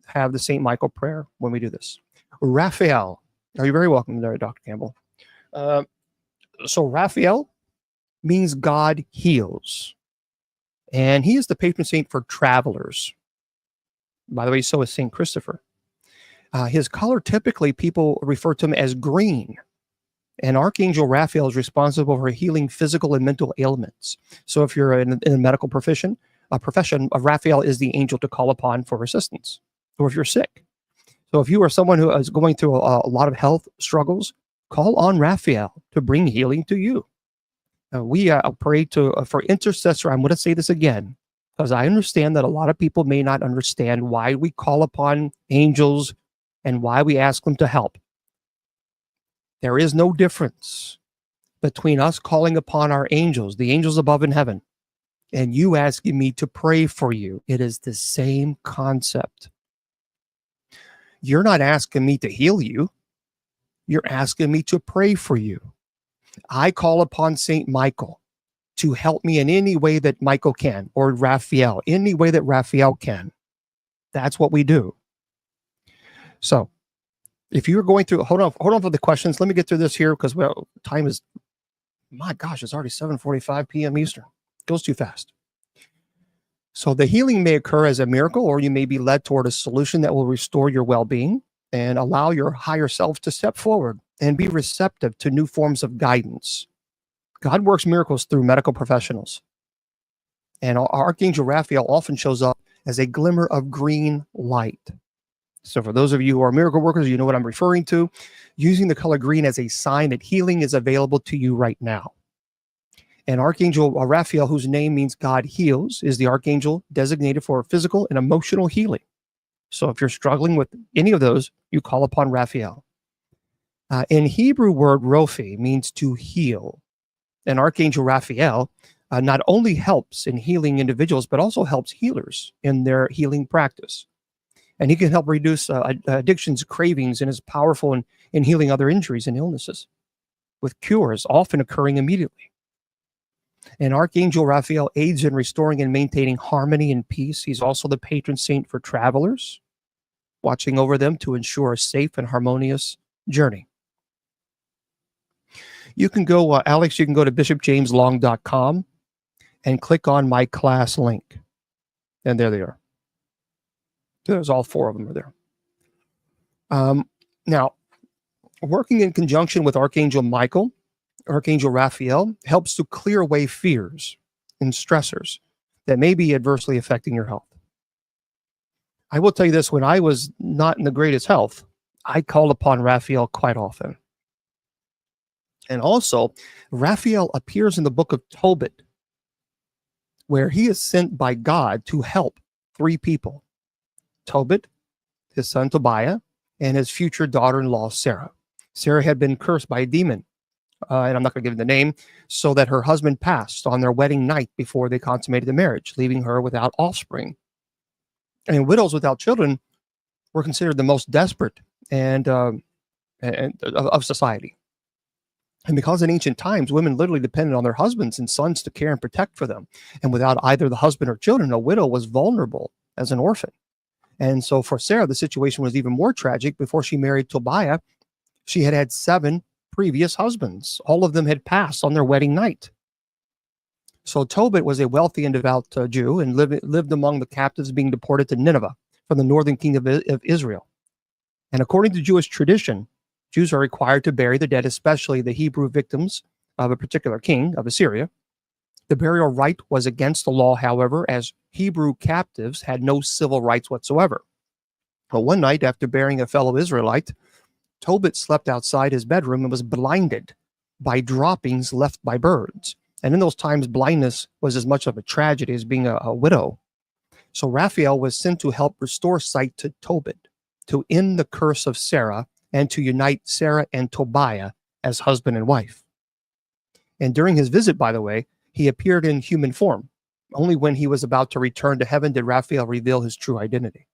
have the St. Michael prayer when we do this. Raphael, you're very welcome there, Dr. Campbell. So Raphael means God heals, and he is the patron saint for travelers. By the way, so is Saint Christopher. His color, typically people refer to him as green. And Archangel Raphael is responsible for healing physical and mental ailments. So if you're in a medical profession, Raphael is the angel to call upon for assistance, or if you're sick. So if you are someone who is going through a lot of health struggles, call on Raphael to bring healing to you. We pray for intercessor. I'm going to say this again, because I understand that a lot of people may not understand why we call upon angels and why we ask them to help. There is no difference between us calling upon our angels, the angels above in heaven, and you asking me to pray for you. It is the same concept. You're not asking me to heal you. You're asking me to pray for you. I call upon St. Michael to help me in any way that Michael can, or Raphael, any way that Raphael can. That's what we do. So, if you're going through, hold on for the questions. Let me get through this here, because time is, my gosh, it's already 7:45 p.m. Eastern. Goes too fast. So the healing may occur as a miracle, or you may be led toward a solution that will restore your well-being and allow your higher self to step forward and be receptive to new forms of guidance. God works miracles through medical professionals. And Archangel Raphael often shows up as a glimmer of green light. So for those of you who are miracle workers, you know what I'm referring to, using the color green as a sign that healing is available to you right now. And Archangel Raphael, whose name means God heals, is the archangel designated for physical and emotional healing. So if you're struggling with any of those, you call upon Raphael. In Hebrew word Rophi means to heal. And Archangel Raphael not only helps in healing individuals, but also helps healers in their healing practice. And he can help reduce addictions, cravings, and is powerful in healing other injuries and illnesses, with cures often occurring immediately. And Archangel Raphael aids in restoring and maintaining harmony and peace. He's also the patron saint for travelers, watching over them to ensure a safe and harmonious journey. You can go, Alex, you can go to bishopjameslong.com and click on my class link. And there they are. There's all four of them are there. Now, working in conjunction with Archangel Michael, Archangel Raphael helps to clear away fears and stressors that may be adversely affecting your health. I will tell you this, when I was not in the greatest health, I called upon Raphael quite often. And also, Raphael appears in the book of Tobit, where he is sent by God to help three people: Tobit, his son Tobiah, and his future daughter-in-law, Sarah. Sarah had been cursed by a demon, and I'm not going to give the name, so that her husband passed on their wedding night before they consummated the marriage, leaving her without offspring. And widows without children were considered the most desperate and of society. And because in ancient times, women literally depended on their husbands and sons to care and protect for them. And without either the husband or children, a widow was vulnerable as an orphan. And so for Sarah, the situation was even more tragic. Before she married Tobiah, she had had 7 previous husbands. All of them had passed on their wedding night. So Tobit was a wealthy and devout Jew and lived among the captives being deported to Nineveh from the northern kingdom of Israel. And according to Jewish tradition, Jews are required to bury the dead, especially the Hebrew victims of a particular king of Assyria. The burial rite was against the law, however, as Hebrew captives had no civil rights whatsoever. But one night, after burying a fellow Israelite, Tobit slept outside his bedroom and was blinded by droppings left by birds. And in those times, blindness was as much of a tragedy as being a widow. So Raphael was sent to help restore sight to Tobit, to end the curse of Sarah, and to unite Sarah and Tobiah as husband and wife. And during his visit, by the way, he appeared in human form. Only when he was about to return to heaven did Raphael reveal his true identity.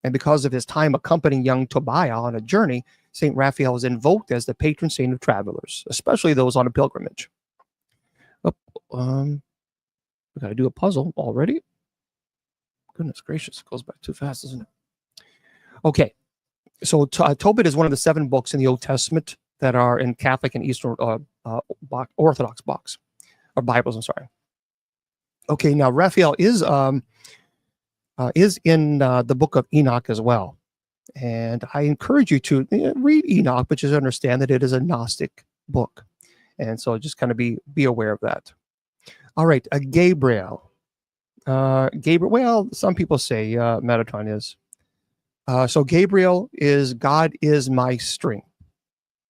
And because of his time accompanying young Tobiah on a journey, St. Raphael was invoked as the patron saint of travelers, especially those on a pilgrimage. We got to do a puzzle already. Goodness gracious, it goes back too fast, doesn't it? Okay. So Tobit is one of the 7 books in the Old Testament that are in Catholic and Eastern Orthodox books, or Bibles, I'm sorry. Okay, now Raphael is in the book of Enoch as well. And I encourage you to read Enoch, but just understand that it is a Gnostic book. And so just kind of be aware of that. All right, Gabriel. Gabriel, well, some people say Metatron is. So Gabriel is God is my strength.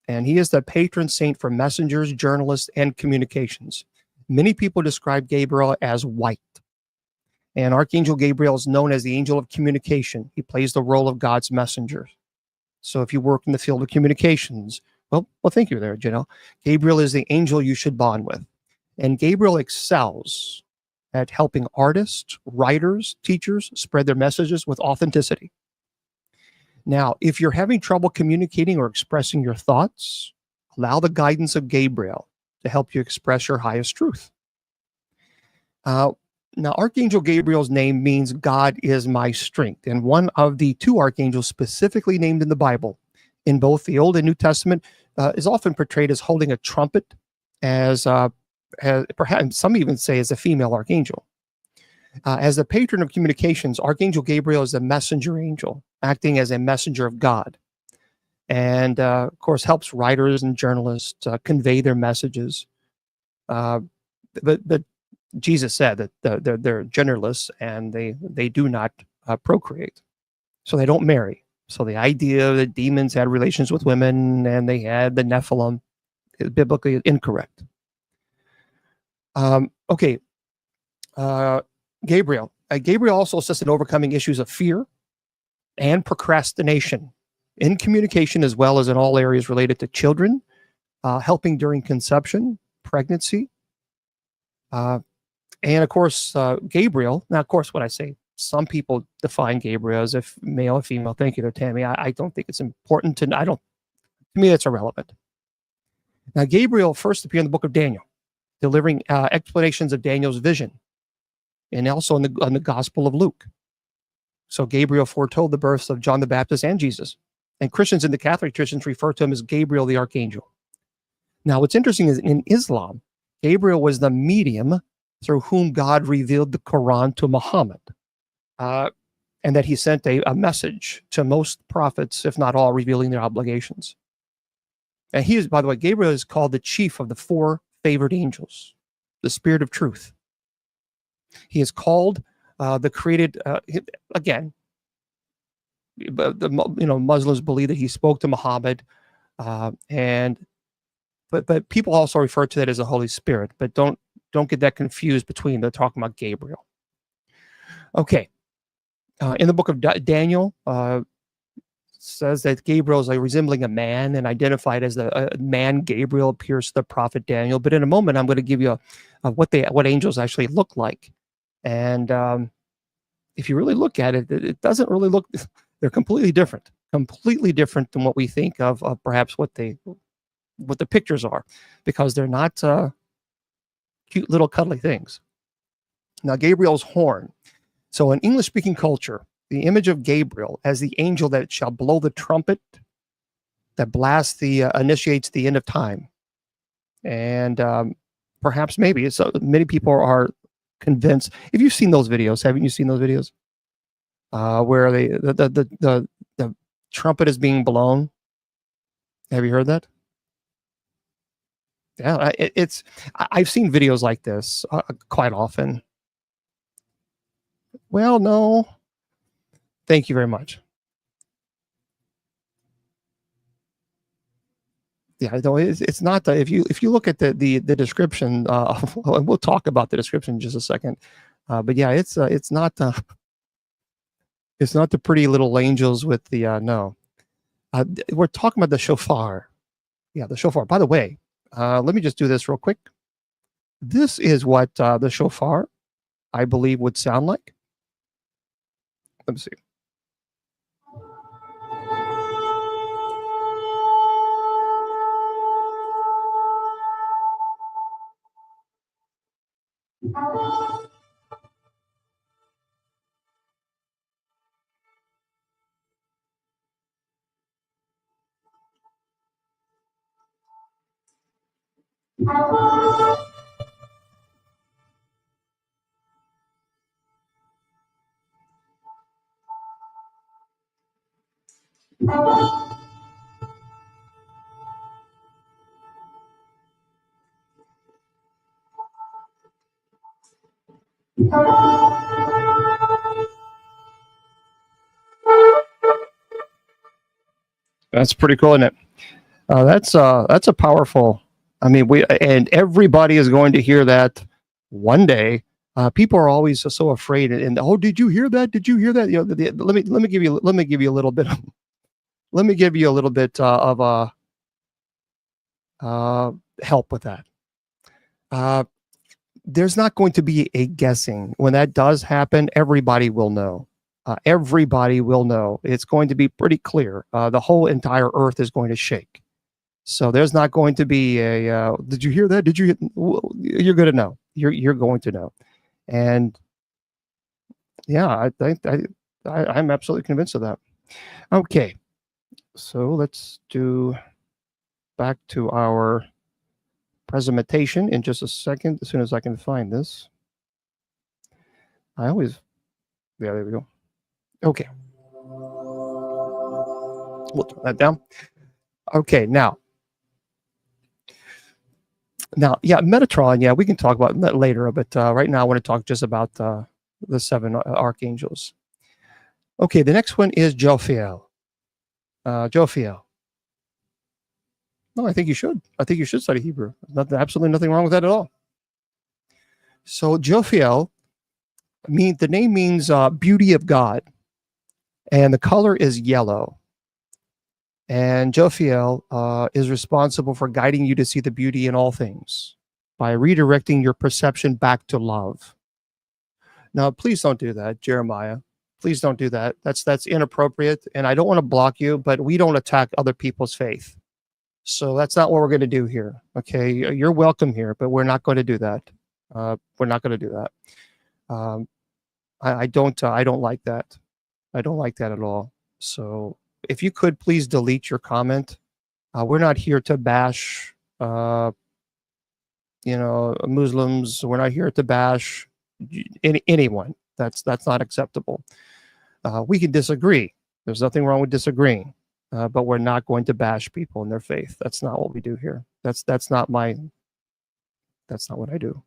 And he is the patron saint for messengers, journalists, and communications. Many people describe Gabriel as white. And Archangel Gabriel is known as the angel of communication. He plays the role of God's messenger. So if you work in the field of communications, well, thank you there, Janelle. Gabriel is the angel you should bond with. And Gabriel excels at helping artists, writers, teachers spread their messages with authenticity. Now, if you're having trouble communicating or expressing your thoughts, allow the guidance of Gabriel to help you express your highest truth. Now, Archangel Gabriel's name means God is my strength. And one of the 2 archangels specifically named in the Bible, in both the Old and New Testament, is often portrayed as holding a trumpet, as perhaps some even say as a female archangel. As the patron of communications, Archangel Gabriel is the messenger angel, acting as a messenger of God. And of course, helps writers and journalists convey their messages. Uh, but Jesus said that they're genderless and they do not procreate, so they don't marry. So the idea that demons had relations with women and they had the Nephilim is biblically incorrect. Okay, Gabriel. Gabriel also assists in overcoming issues of fear and procrastination in communication, as well as in all areas related to children, helping during conception, pregnancy, and of course, Gabriel. Now, of course, what I say, some people define Gabriel as if male or female. Thank you, there, Tammy. I don't think it's important to. I don't. To me, it's irrelevant. Now, Gabriel first appeared in the book of Daniel, delivering explanations of Daniel's vision, and also in the Gospel of Luke. So Gabriel foretold the births of John the Baptist and Jesus. And Christians in the Catholic traditions refer to him as Gabriel the Archangel. Now, what's interesting is in Islam, Gabriel was the medium through whom God revealed the Quran to Muhammad, and that he sent a message to most prophets, if not all, revealing their obligations. And he is, by the way, Gabriel is called the chief of the four favored angels, the spirit of truth. He is called the created, again, Muslims believe that he spoke to Muhammad, but people also refer to that as the Holy Spirit. But don't get that confused between they're talking about Gabriel. Okay, in the book of Daniel, says that Gabriel is resembling a man and identified as the man Gabriel appears to the prophet Daniel. But in a moment, I'm going to give you what angels actually look like, and if you really look at it, it doesn't really look. They're completely different than what we think of perhaps what the pictures are, because they're not cute little cuddly things. Now, Gabriel's horn. So in English-speaking culture, the image of Gabriel as the angel that shall blow the trumpet that initiates the end of time. And perhaps maybe so many people are convinced. If you've seen those videos, haven't you seen those videos? Where the trumpet is being blown. Have you heard that? Yeah, I've seen videos like this quite often. Well, no. Thank you very much. Yeah, no, it's not. If you look at the description, we'll talk about the description in just a second. But yeah, it's not. It's not the pretty little angels with the no. We're talking about the shofar. Yeah, the shofar. By the way, let me just do this real quick. This is what the shofar, I believe, would sound like. Let me see. That's pretty cool, isn't it? That's a powerful. I mean, and everybody is going to hear that one day. People are always so afraid. And oh, did you hear that? Did you hear that? You know, let me give you a little bit. Let me give you a little bit of help with that. There's not going to be a guessing. When that does happen, everybody will know. Everybody will know. It's going to be pretty clear. The whole entire earth is going to shake. So there's not going to be a. Did you hear that? Did you? You're going to know. You're going to know. And yeah, I think I'm absolutely convinced of that. Okay, so let's do back to our presentation in just a second, as soon as I can find this. I always, yeah, there we go. Okay. We'll turn that down. Okay, now, yeah, Metatron, yeah, we can talk about that later, but right now I want to talk just about the seven archangels. Okay, the next one is Jophiel. Jophiel. No, I think you should. I think you should study Hebrew. Absolutely nothing wrong with that at all. So Jophiel, the name means beauty of God, and the color is yellow. And Jophiel is responsible for guiding you to see the beauty in all things by redirecting your perception back to love. Now, please don't do that, Jeremiah. Please don't do that. That's inappropriate, and I don't want to block you, but we don't attack other people's faith. So that's not what we're going to do here. Okay, you're welcome here, but we're not going to do that. We're not going to do that. I don't like that. I don't like that at all. So if you could please delete your comment. We're not here to bash, Muslims. We're not here to bash anyone. That's not acceptable. We can disagree. There's nothing wrong with disagreeing, but we're not going to bash people in their faith. That's not what we do here. That's not what I do.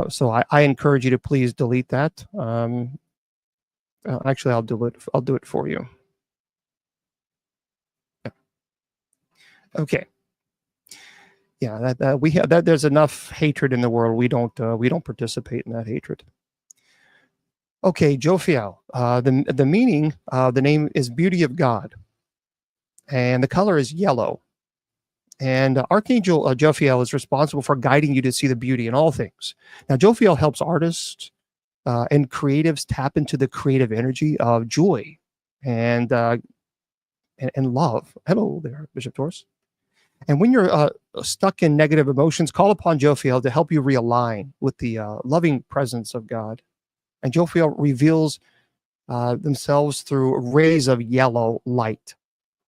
So I encourage you to please delete that. Actually, I'll do it for you. Okay. Yeah, we have that. There's enough hatred in the world. We don't participate in that hatred. Okay, Jophiel. The meaning, the name is beauty of God, and the color is yellow. And Archangel Jophiel is responsible for guiding you to see the beauty in all things. Now, Jophiel helps artists and creatives tap into the creative energy of joy and love. Hello there, Bishop Torres. And when you're stuck in negative emotions, call upon Jophiel to help you realign with the loving presence of God. And Jophiel reveals themselves through rays of yellow light.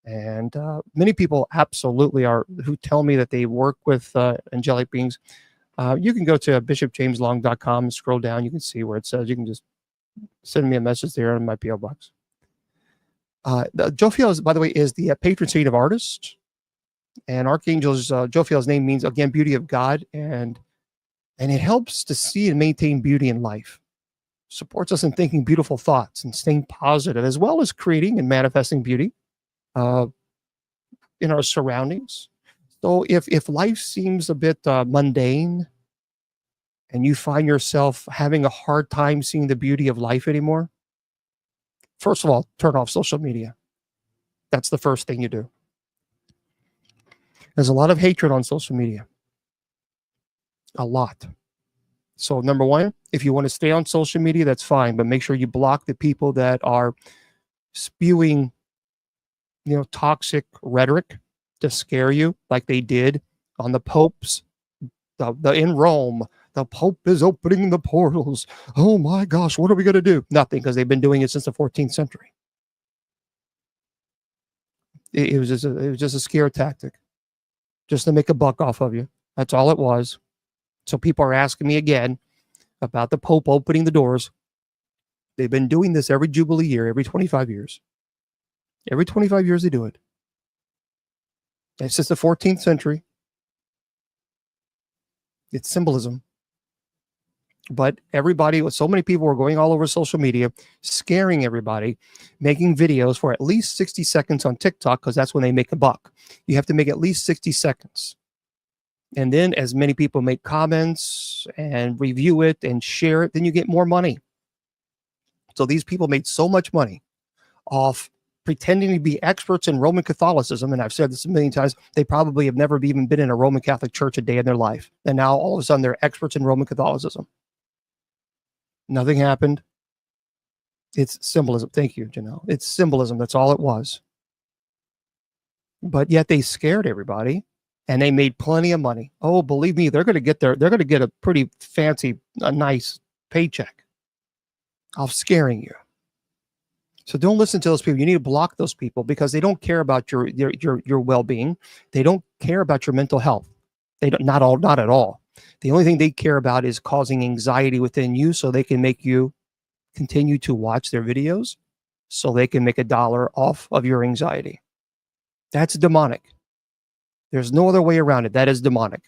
And many people absolutely who tell me that they work with angelic beings. You can go to bishopjameslong.com and scroll down. You can see where it says. You can just send me a message there in my PO box. Jophiel, by the way, is the patron saint of artists. And Archangels, Jophiel's name means, again, beauty of God. And it helps to see and maintain beauty in life. Supports us in thinking beautiful thoughts and staying positive, as well as creating and manifesting beauty in our surroundings. So if life seems a bit mundane and you find yourself having a hard time seeing the beauty of life anymore, first of all, turn off social media. That's the first thing you do. There's a lot of hatred on social media. A lot. So number one, if you want to stay on social media, that's fine, but make sure you block the people that are spewing, toxic rhetoric to scare you, like they did on the popes. In Rome, the Pope is opening the portals. Oh my gosh, what are we going to do? Nothing, because they've been doing it since the 14th century. It was just a scare tactic, just to make a buck off of you. That's all it was. So people are asking me again about the Pope opening the doors. They've been doing this every Jubilee year, every 25 years. Every 25 years they do it. And since the 14th century. It's symbolism. But so many people were going all over social media, scaring everybody, making videos for at least 60 seconds on TikTok, because that's when they make a buck. You have to make at least 60 seconds. And then as many people make comments and review it and share it, then you get more money. So these people made so much money off pretending to be experts in Roman Catholicism. And I've said this a million times, they probably have never even been in a Roman Catholic church a day in their life. And now all of a sudden they're experts in Roman Catholicism. Nothing happened. It's symbolism. Thank you, Janelle. It's symbolism. That's all it was. But yet they scared everybody. And they made plenty of money. Oh, believe me, they're going to get a pretty fancy, nice paycheck off scaring you. So don't listen to those people. You need to block those people because they don't care about your well-being. They don't care about your mental health. They don't, not at all. The only thing they care about is causing anxiety within you so they can make you continue to watch their videos so they can make $1 off of your anxiety. That's demonic. There's no other way around it. That is demonic.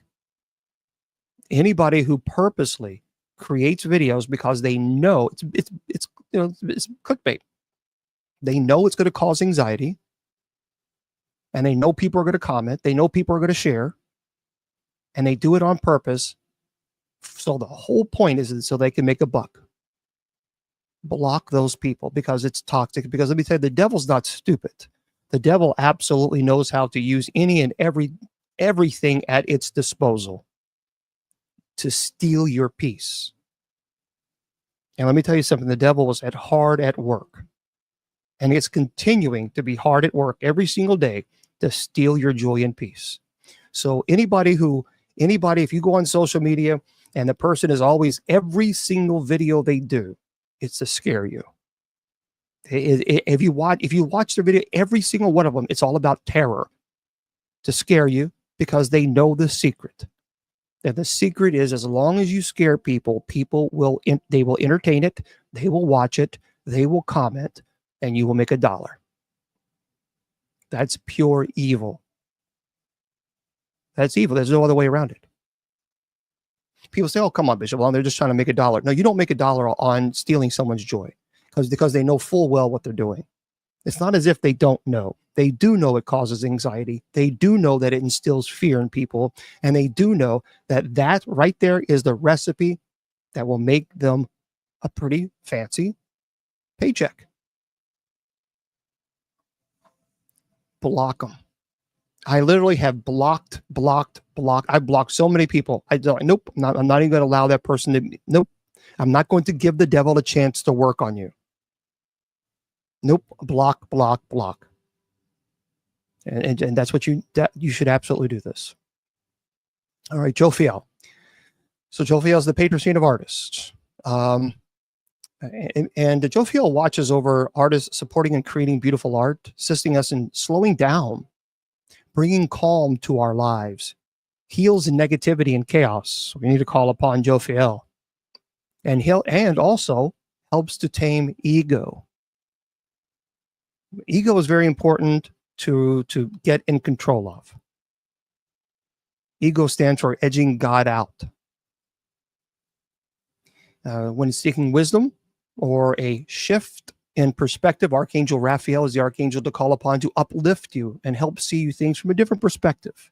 Anybody who purposely creates videos because they know it's clickbait. They know it's going to cause anxiety, and they know people are going to comment. They know people are going to share, and they do it on purpose. So the whole point is so they can make a buck. Block those people because it's toxic. Because let me tell you, the devil's not stupid. The devil absolutely knows how to use any and everything at its disposal to steal your peace. And let me tell you something, the devil was hard at work. And it's continuing to be hard at work every single day to steal your joy and peace. So anybody, if you go on social media and the person is always, every single video they do, it's to scare you. If you watch their video, every single one of them, it's all about terror, to scare you, because they know the secret. And the secret is, as long as you scare people, they will entertain it, they will watch it, they will comment, and you will make $1. That's pure evil. That's evil. There's no other way around it. People say, "Oh, come on, Bishop. Well, they're just trying to make $1." No, you don't make $1 on stealing someone's joy, because they know full well what they're doing. It's not as if they don't know. They do know it causes anxiety. They do know that it instills fear in people. And they do know that right there is the recipe that will make them a pretty fancy paycheck. Block them. I literally have blocked. I've blocked so many people. Nope, I'm not even going to allow that person to, nope. I'm not going to give the devil a chance to work on you. Nope, block. And that's what you should absolutely do this. All right, Jophiel. So Jophiel is the patron saint of artists. And Jophiel watches over artists supporting and creating beautiful art, assisting us in slowing down, bringing calm to our lives, heals negativity and chaos. We need to call upon Jophiel. And also helps to tame ego. Ego is very important to get in control of. Ego stands for edging God out. When seeking wisdom or a shift in perspective, Archangel Raphael is the archangel to call upon to uplift you and help see you things from a different perspective.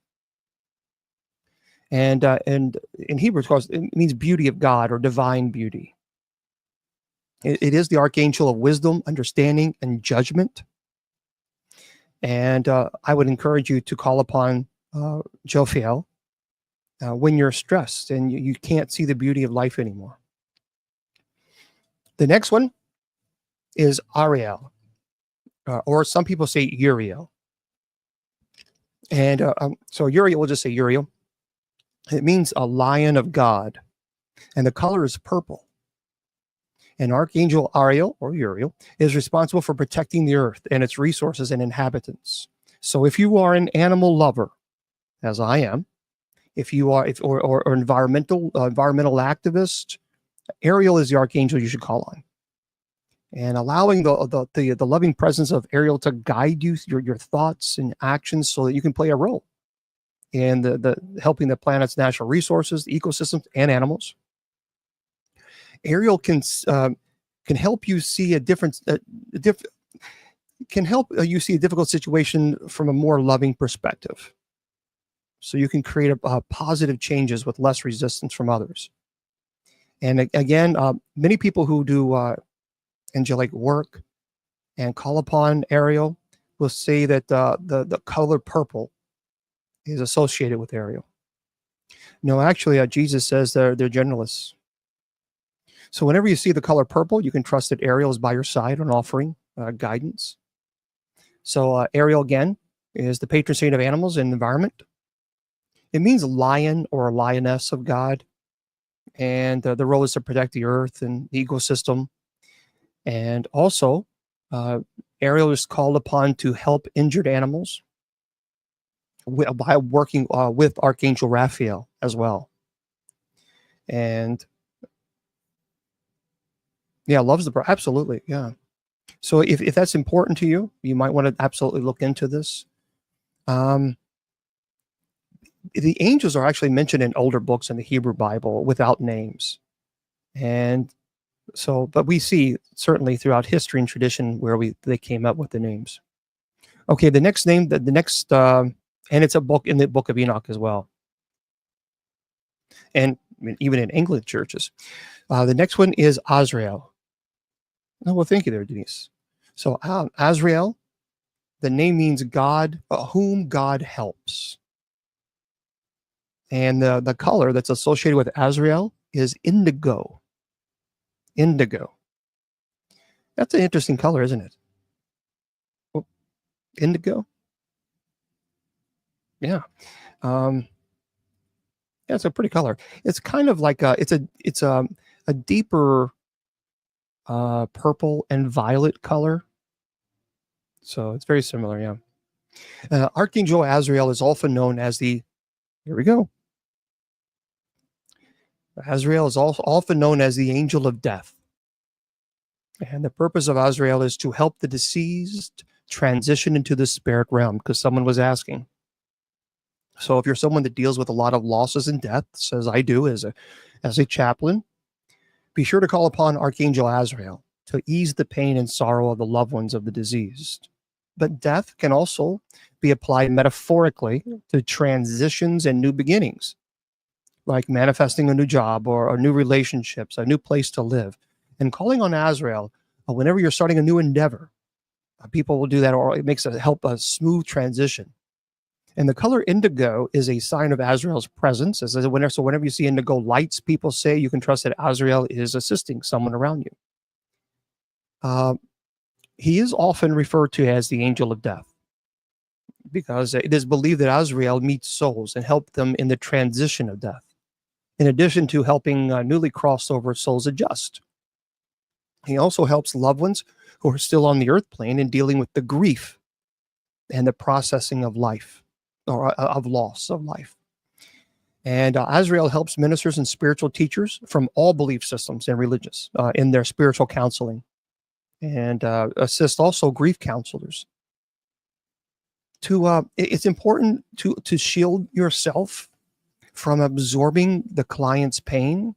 And in Hebrew, of course, it means beauty of God or divine beauty. It is the archangel of wisdom, understanding, and judgment. And I would encourage you to call upon Jophiel when you're stressed and you can't see the beauty of life anymore. The next one is Ariel, or some people say Uriel. And so Uriel, we'll just say Uriel. It means a lion of God, and the color is purple. And Archangel Ariel, or Uriel, is responsible for protecting the earth and its resources and inhabitants. So if you are an animal lover, as I am, if you are, or environmental activist, Ariel is the archangel you should call on. And allowing the loving presence of Ariel to guide you through your thoughts and actions so that you can play a role in the helping the planet's natural resources, the ecosystems, and animals. Ariel can help you see a different, can help you see a difficult situation from a more loving perspective. So you can create positive changes with less resistance from others. And again, many people who do angelic work and call upon Ariel will say that the color purple is associated with Ariel. No, actually, Jesus says they're generalists. So whenever you see the color purple, you can trust that Ariel is by your side on offering guidance. So Ariel, again, is the patron saint of animals and environment. It means lion or lioness of God. And the role is to protect the earth and the ecosystem. And also, Ariel is called upon to help injured animals by working with Archangel Raphael as well. And yeah, loves the bride. Absolutely. Yeah. So if that's important to you, you might want to absolutely look into this. Um, the angels are actually mentioned in older books in the Hebrew Bible without names. And so, but we see certainly throughout history and tradition where they came up with the names. Okay, the next name, the next, and it's a book in the Book of Enoch as well, and I mean, even in Anglican churches. The next one is Azrael. Oh, well, thank you there, Denise. So Azrael, the name means God, whom God helps, and the color that's associated with Azrael is indigo. Indigo. That's an interesting color, isn't it? Oh, indigo. Yeah. Um, yeah, it's a pretty color. It's kind of like a deeper purple and violet color. So it's very similar. Yeah. Archangel Azrael is often known as the. Here we go. Azrael is also often known as the angel of death. And the purpose of Azrael is to help the deceased transition into the spirit realm, because someone was asking. So if you're someone that deals with a lot of losses and deaths, as I do as a chaplain, be sure to call upon Archangel Azrael to ease the pain and sorrow of the loved ones of the deceased. But death can also be applied metaphorically to transitions and new beginnings, like manifesting a new job or new relationships, a new place to live. And calling on Azrael whenever you're starting a new endeavor, people will do that, or it makes help a smooth transition. And the color indigo is a sign of Azrael's presence. So whenever you see indigo lights, people say you can trust that Azrael is assisting someone around you. He is often referred to as the angel of death, because it is believed that Azrael meets souls and helps them in the transition of death, in addition to helping newly crossed over souls adjust. He also helps loved ones who are still on the earth plane in dealing with the grief and the processing of life, or of loss of life. And Azrael helps ministers and spiritual teachers from all belief systems and religions in their spiritual counseling, and assist also grief counselors. It's important to shield yourself from absorbing the client's pain,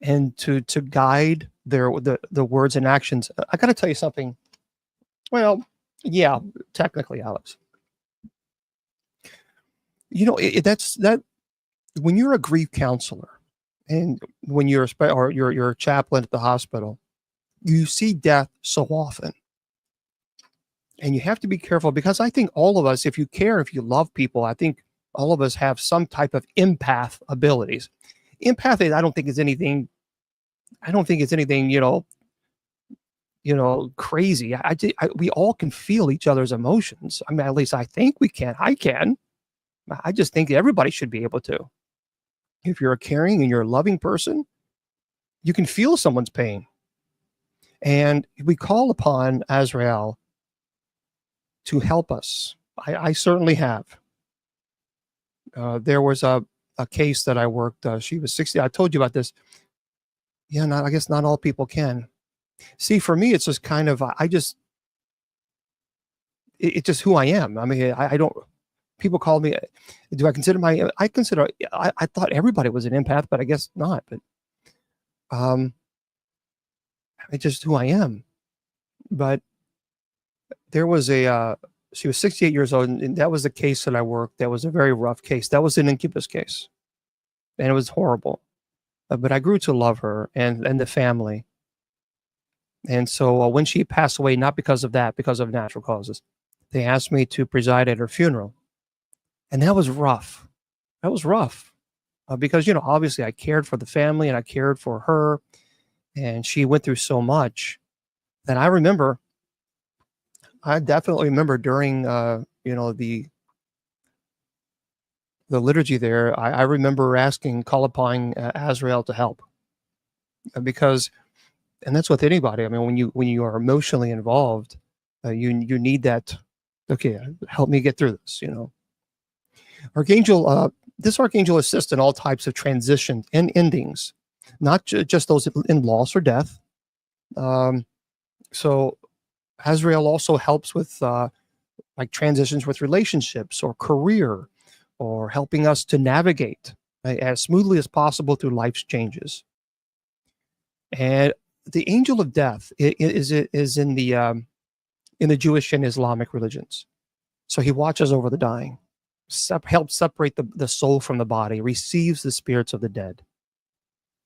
and to guide the words and actions. I got to tell you something. Well, yeah, technically, Alex. You know, that's that when you're a grief counselor, and when you're a chaplain at the hospital, you see death so often, and you have to be careful, because I think all of us, if you care, if you love people, I think all of us have some type of empath abilities. Empathy, I don't think is anything. I don't think it's anything, crazy. We all can feel each other's emotions. I mean, at least I think we can. I can. I just think everybody should be able to. If you're a caring and you're a loving person, you can feel someone's pain. And we call upon Azrael to help us. I certainly have. There was a case that I worked. She was 60. I told you about this. Yeah, I guess not all people can. See, for me, it's just kind of, it's just who I am. I mean, I don't, people call me, do I consider I thought everybody was an empath, but I guess not. But it's just who I am. But there was she was 68 years old, and that was the case that I worked. That was a very rough case. That was an incubus case, and it was horrible. But I grew to love her and the family. And so when she passed away, not because of that, because of natural causes, they asked me to preside at her funeral. And that was rough. That was rough. Because, obviously I cared for the family and I cared for her. And she went through so much that I definitely remember during, the liturgy there, I remember call upon Azrael to help. Because, and that's with anybody. I mean, when you are emotionally involved, you need that. Okay, help me get through this. Archangel This archangel assists in all types of transitions and endings, not just those in loss or death. Um, so Azrael also helps with like transitions with relationships or career, or helping us to navigate as smoothly as possible through life's changes. And the angel of death is in the Jewish and Islamic religions. So he watches over the dying, helps separate the soul from the body, receives the spirits of the dead.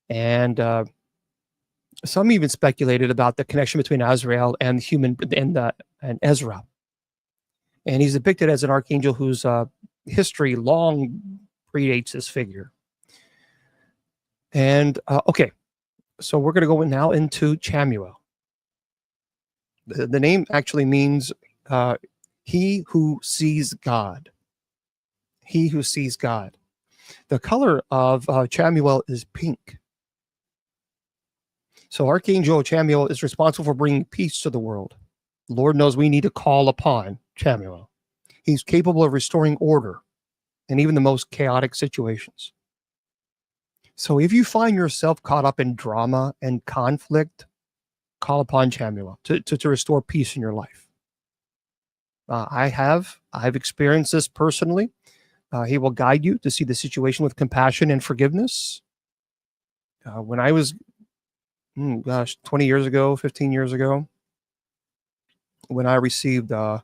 And some even speculated about the connection between Azrael and and Ezra. And he's depicted as an archangel whose history long predates this figure. And okay, so we're going to go now into Chamuel. The name actually means he who sees God. He who sees God. The color of Chamuel is pink. So Archangel Chamuel is responsible for bringing peace to the world. Lord knows we need to call upon Chamuel. He's capable of restoring order in even the most chaotic situations. So if you find yourself caught up in drama and conflict, call upon Chamuel to restore peace in your life. I've experienced this personally. He will guide you to see the situation with compassion and forgiveness. When I was, 20 years ago, 15 years ago, when I received a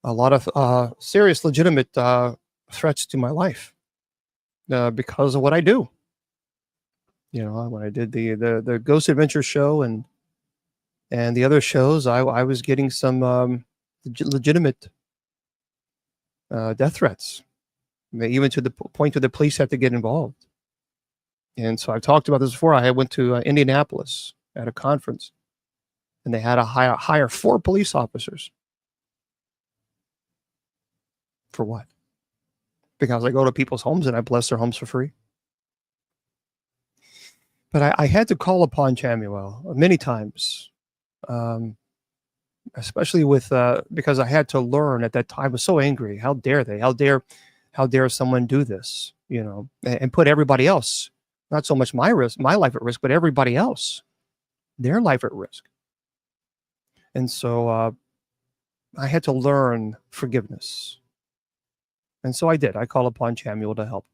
lot of serious, legitimate threats to my life because of what I do. You know, when I did the Ghost Adventure show and the other shows, I was getting some legitimate death threats, even to the point where the police had to get involved. And so I've talked about this before. I went to Indianapolis at a conference, and they had to hire 4 police officers. For what? Because I go to people's homes and I bless their homes for free. But I had to call upon Chamuel many times, especially with because I had to learn at that time. I was so angry. How dare they? How dare someone do this? You know, and put everybody else, not so much my life at risk, but everybody else, their life at risk. And so I had to learn forgiveness. And so I did. I called upon Chamuel to help.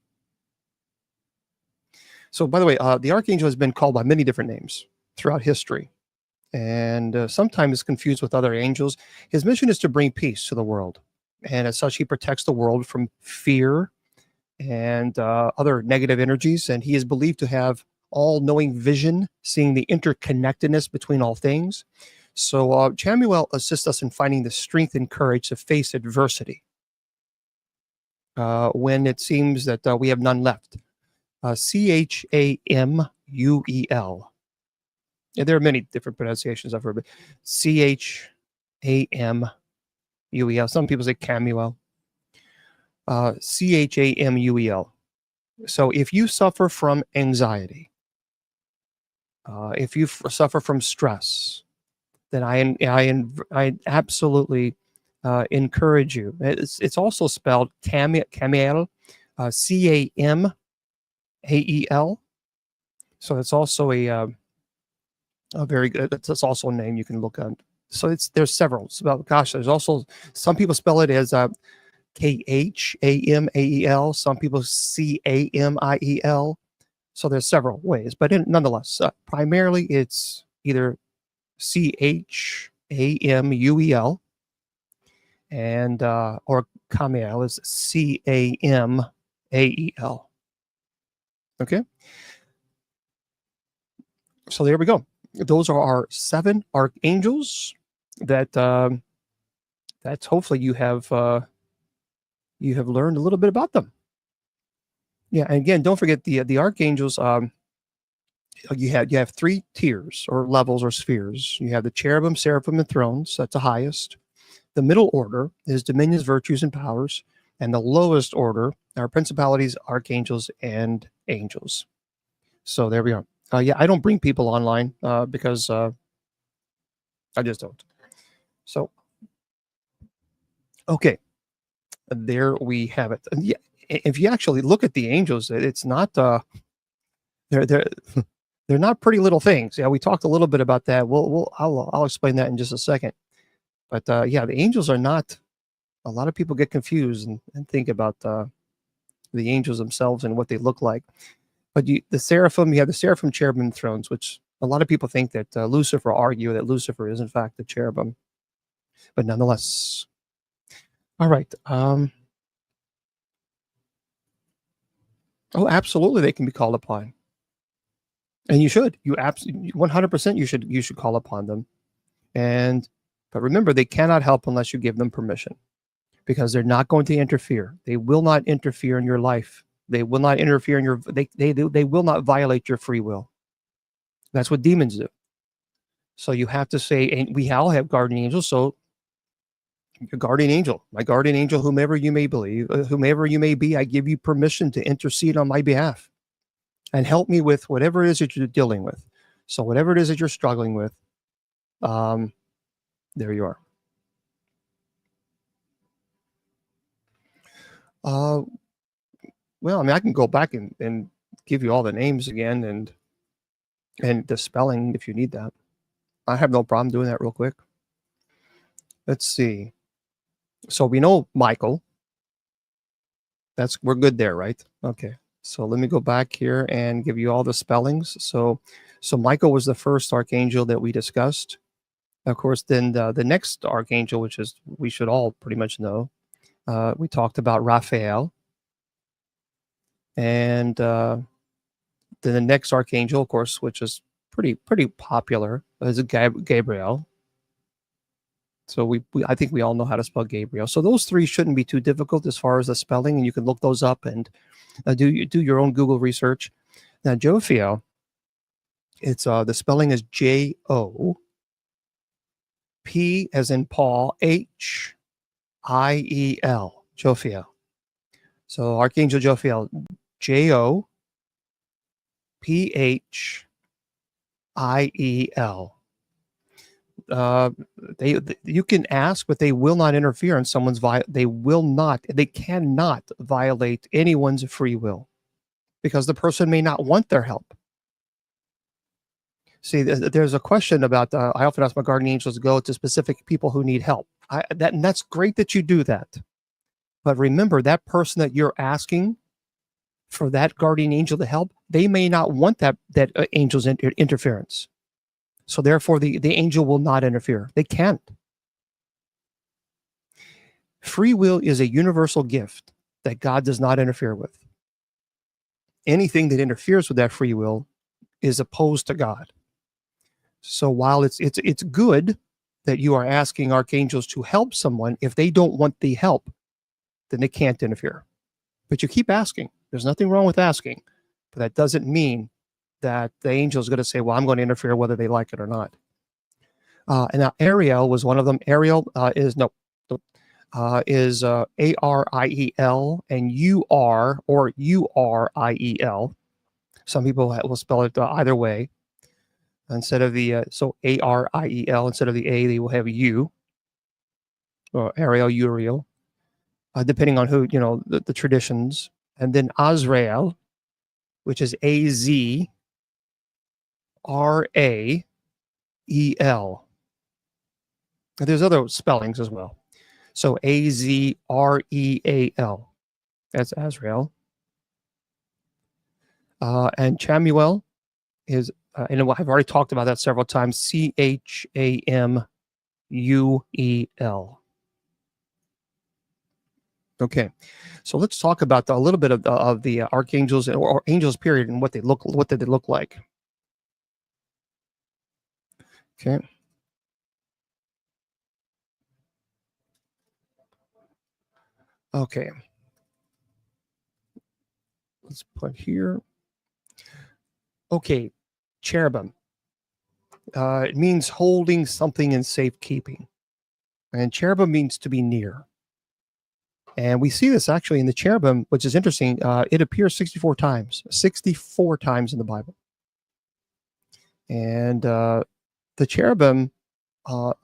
So, by the way, the archangel has been called by many different names throughout history, and sometimes confused with other angels. His mission is to bring peace to the world, and as such, he protects the world from fear and other negative energies. And he is believed to have all-knowing vision, seeing the interconnectedness between all things. So, Chamuel assists us in finding the strength and courage to face adversity when it seems that we have none left. Chamuel. Yeah, there are many different pronunciations I've heard, but Chamuel. Some people say Camuel. Chamuel. So if you suffer from anxiety, if you suffer from stress, then I absolutely encourage you. It's also spelled Camiel, Camael. So it's also a very good. That's also a name you can look on. So there's several. There's also some people spell it as Khamael. Some people Camiel. So there's several ways, but nonetheless, primarily it's either Chamuel and or Camiel is Camael. Okay. So there we go. Those are our 7 archangels that that's hopefully you have learned a little bit about them. Yeah, and again, don't forget the archangels. You have 3 tiers or levels or spheres. You have the cherubim, seraphim, and thrones. That's the highest. The middle order is dominions, virtues, and powers, and the lowest order are principalities, archangels, and angels. So there we are. Yeah, I don't bring people online because I just don't. So, okay, there we have it. And yeah, if you actually look at the angels, it's not they're they're not pretty little things. Yeah, we talked a little bit about that. I'll explain that in just a second. But yeah, the angels are not. A lot of people get confused and think about the angels themselves and what they look like. But the seraphim, you have the seraphim, cherubim, thrones, which a lot of people think that Lucifer argue that Lucifer is in fact the cherubim, but nonetheless. All right. Oh, absolutely, they can be called upon, and you should. You absolutely 100% you should call upon them. And but remember, they cannot help unless you give them permission, because they're not going to interfere. They will not interfere in your life. They will not interfere in your. They will not violate your free will. That's what demons do. So you have to say, and we all have guardian angels. So your guardian angel, my guardian angel, whomever you may believe, whomever you may be, I give you permission to intercede on my behalf and help me with whatever it is that you're dealing with. So whatever it is that you're struggling with, there you are. Well, I mean, I can go back and give you all the names again and the spelling if you need that. I have no problem doing that real quick. Let's see. So we know Michael. We're good there, right? Okay. So let me go back here and give you all the spellings. So Michael was the first archangel that we discussed. Of course, then the next archangel, which is we should all pretty much know, we talked about Raphael. And then the next archangel, of course, which is pretty popular, is Gabriel. So I think we all know how to spell Gabriel. So those three shouldn't be too difficult as far as the spelling, and you can look those up and do your own Google research. Now, Jophiel, it's the spelling is Jopie as in Paul, Hiel, Jophiel. So Archangel Jophiel, Jophiel. You can ask, but they will not interfere in someone's they cannot violate anyone's free will, because the person may not want their help. See, there's a question about I often ask my guardian angels to go to specific people who need help. And that's great that you do that, but remember, that person that you're asking for that guardian angel to help, they may not want that angel's interference. So therefore, the angel will not interfere. They can't. Free will is a universal gift that God does not interfere with. Anything that interferes with that free will is opposed to God. So while it's good that you are asking archangels to help someone, if they don't want the help, then they can't interfere. But you keep asking. There's nothing wrong with asking, but that doesn't mean that the angel is going to say, well, I'm going to interfere whether they like it or not. And now Ariel was one of them. Ariel is Ariel and Uriel. Some people will spell it either way. Instead of the so Ariel, instead of the A, they will have U, or Ariel, Uriel, depending on who, the traditions. And then Azrael, which is Azrael. There's other spellings as well. So Azreal. That's Azrael. And Chamuel is, and I've already talked about that several times, Chamuel. Okay, so let's talk about a little bit of the archangels or angels, period, and what did they look like. Okay. Okay. Let's put here. Okay, cherubim. It means holding something in safekeeping, and cherubim means to be near. And we see this actually in the cherubim, which is interesting. It appears 64 times in the Bible. And the cherubim,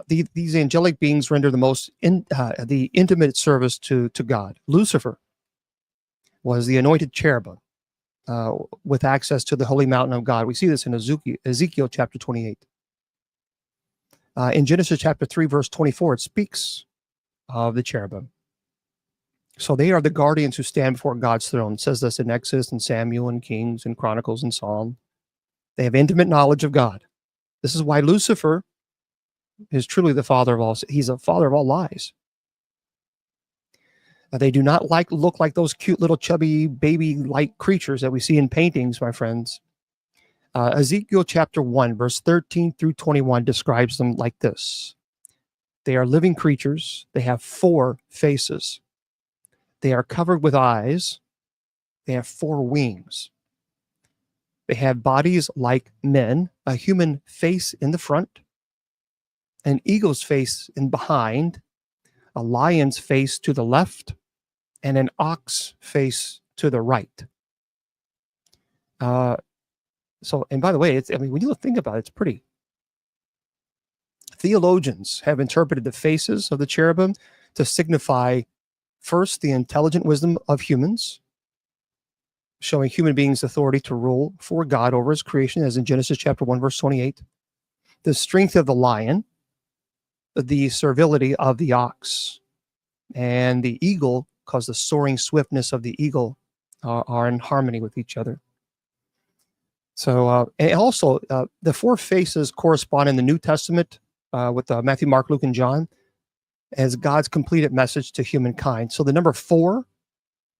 these angelic beings render the most the intimate service to God. Lucifer was the anointed cherubim with access to the holy mountain of God. We see this in Ezekiel chapter 28. In Genesis chapter 3, verse 24, it speaks of the cherubim. So they are the guardians who stand before God's throne. It says this in Exodus and Samuel and Kings and Chronicles and Psalm. They have intimate knowledge of God. This is why Lucifer is truly the father of all. He's a father of all lies. They do not look like those cute little chubby baby-like creatures that we see in paintings, my friends. Ezekiel chapter 1, verse 13 through 21 describes them like this. They are living creatures. They have 4 faces. They are covered with eyes. They have 4 wings. They have bodies like men, a human face in the front, an eagle's face in behind, a lion's face to the left, and an ox face to the right. And by the way, when you think about it, it's pretty. Theologians have interpreted the faces of the cherubim to signify, first, the intelligent wisdom of humans, showing human beings authority to rule for God over his creation, as in Genesis chapter 1, verse 28. The strength of the lion, the servility of the ox, and the eagle, because the soaring swiftness of the eagle are in harmony with each other. So, and also, the 4 faces correspond in the New Testament with Matthew, Mark, Luke, and John as God's completed message to humankind. So the number 4,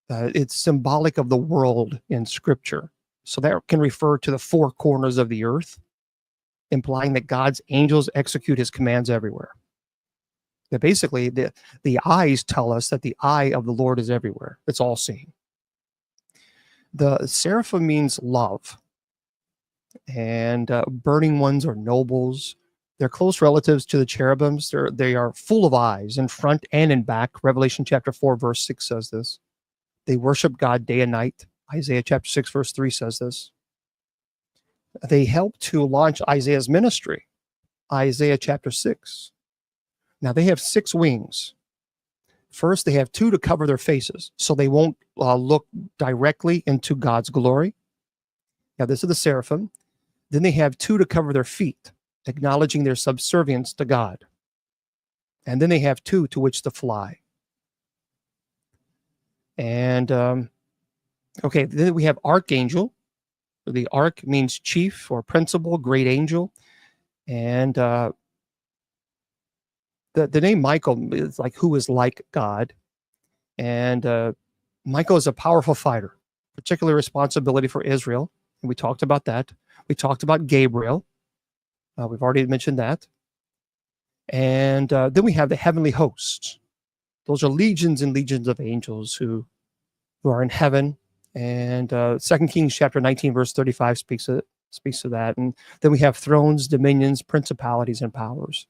it's symbolic of the world in Scripture. So that can refer to the 4 corners of the earth, implying that God's angels execute his commands everywhere. That basically, the eyes tell us that the eye of the Lord is everywhere. It's all seeing. The seraphim means love. And burning ones are nobles. They're close relatives to the cherubims. They are full of eyes in front and in back. Revelation chapter 4, verse 6 says this. They worship God day and night. Isaiah chapter 6, verse 3 says this. They help to launch Isaiah's ministry. Isaiah chapter 6. Now, they have 6 wings. First, they have 2 to cover their faces, so they won't look directly into God's glory. Now, this is the seraphim. Then they have 2 to cover their feet, acknowledging their subservience to God. And then they have 2 to which to fly. And, okay, then we have archangel. The arch means chief or principal, great angel. And the name Michael is like who is like God. And Michael is a powerful fighter, particular responsibility for Israel. And we talked about that. We talked about Gabriel. We've already mentioned that. And then we have the heavenly hosts. Those are legions and legions of angels who are in heaven. And 2 Kings chapter 19, verse 35 speaks to that. And then we have thrones, dominions, principalities, and powers.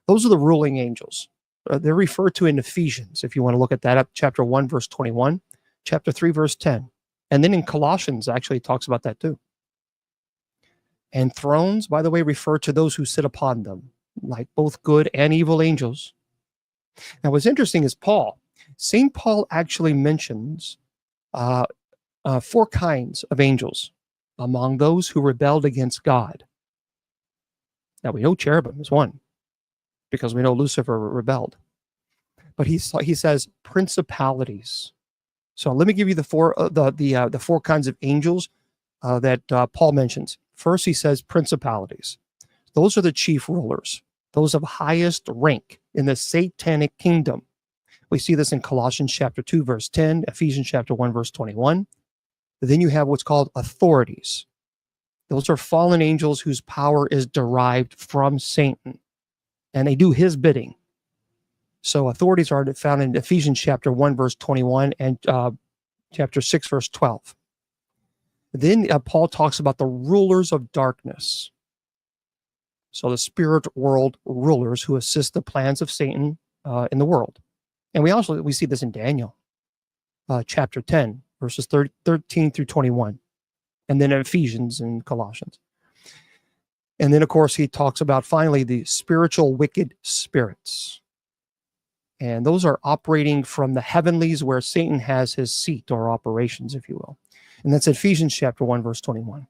Those are the ruling angels. They're referred to in Ephesians, if you want to look at that, up chapter 1, verse 21, chapter 3, verse 10. And then in Colossians, actually talks about that too. And thrones, by the way, refer to those who sit upon them, like both good and evil angels. Now, what's interesting is Paul. St. Paul actually mentions 4 kinds of angels among those who rebelled against God. Now, we know cherubim is one, because we know Lucifer rebelled. But he says principalities. So let me give you the 4 kinds of angels that Paul mentions. First, he says principalities. Those are the chief rulers, those of highest rank in the satanic kingdom. We see this in Colossians chapter 2, verse 10, Ephesians chapter 1, verse 21. Then you have what's called authorities. Those are fallen angels whose power is derived from Satan, and they do his bidding. So authorities are found in Ephesians chapter 1, verse 21, and chapter 6, verse 12. Then Paul talks about the rulers of darkness. So the spirit world rulers who assist the plans of Satan in the world. And we see this in Daniel chapter 10, verses 13 through 21. And then in Ephesians and Colossians. And then, of course, he talks about finally the spiritual wicked spirits. And those are operating from the heavenlies where Satan has his seat or operations, if you will. And that's Ephesians chapter 1, verse 21.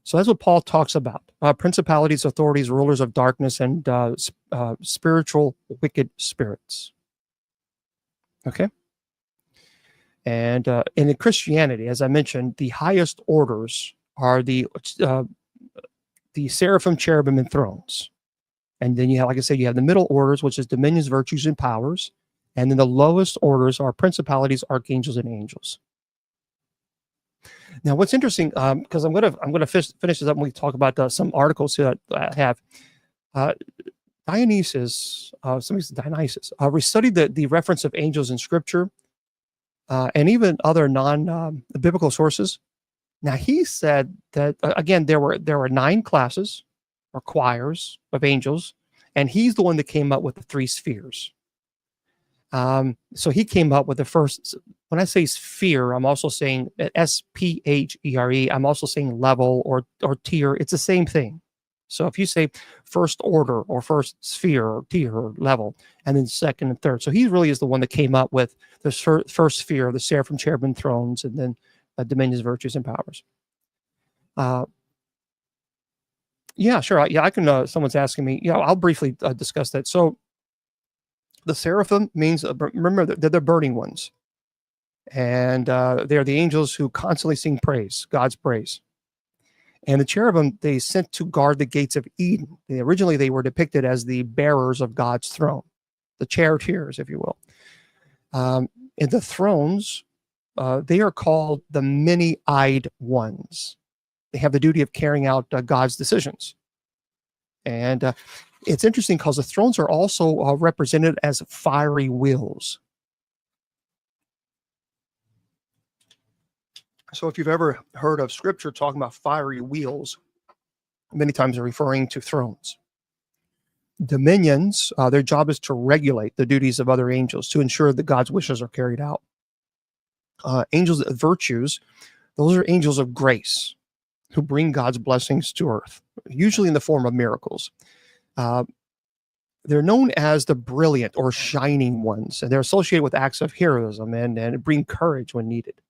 So that's what Paul talks about. Principalities, authorities, rulers of darkness, and spiritual wicked spirits. Okay? And in Christianity, as I mentioned, the highest orders are the seraphim, cherubim, and thrones. And then you have, like I said, you have the middle orders, which is dominions, virtues, and powers. And then the lowest orders are principalities, archangels, and angels. Now, what's interesting, because I'm gonna finish this up when we talk about some articles that I have. Dionysius, we studied the reference of angels in Scripture, and even other non-biblical sources. Now, he said that again there were 9 classes or choirs of angels, and he's the one that came up with the 3 spheres. So he came up with the first. When I say sphere, I'm also saying sphere. I'm also saying level or tier. It's the same thing. So if you say first order or first sphere or tier or level, and then second and third. So he really is the one that came up with the first sphere, the seraphim, cherubim, thrones, and then dominions, virtues, and powers. Yeah, sure. I can. Someone's asking me. Yeah, I'll briefly discuss that. So the seraphim means, remember, they're the burning ones. And they're the angels who constantly sing praise, God's praise. And the cherubim, they sent to guard the gates of Eden. Originally, they were depicted as the bearers of God's throne, the charioteers, if you will. And the thrones, they are called the many-eyed ones. They have the duty of carrying out God's decisions. And it's interesting because the thrones are also represented as fiery wheels. So if you've ever heard of Scripture talking about fiery wheels, many times they're referring to thrones. Dominions, their job is to regulate the duties of other angels to ensure that God's wishes are carried out. Angels, virtues, those are angels of grace who bring God's blessings to earth, usually in the form of miracles. They're known as the brilliant or shining ones, and they're associated with acts of heroism and bring courage when needed.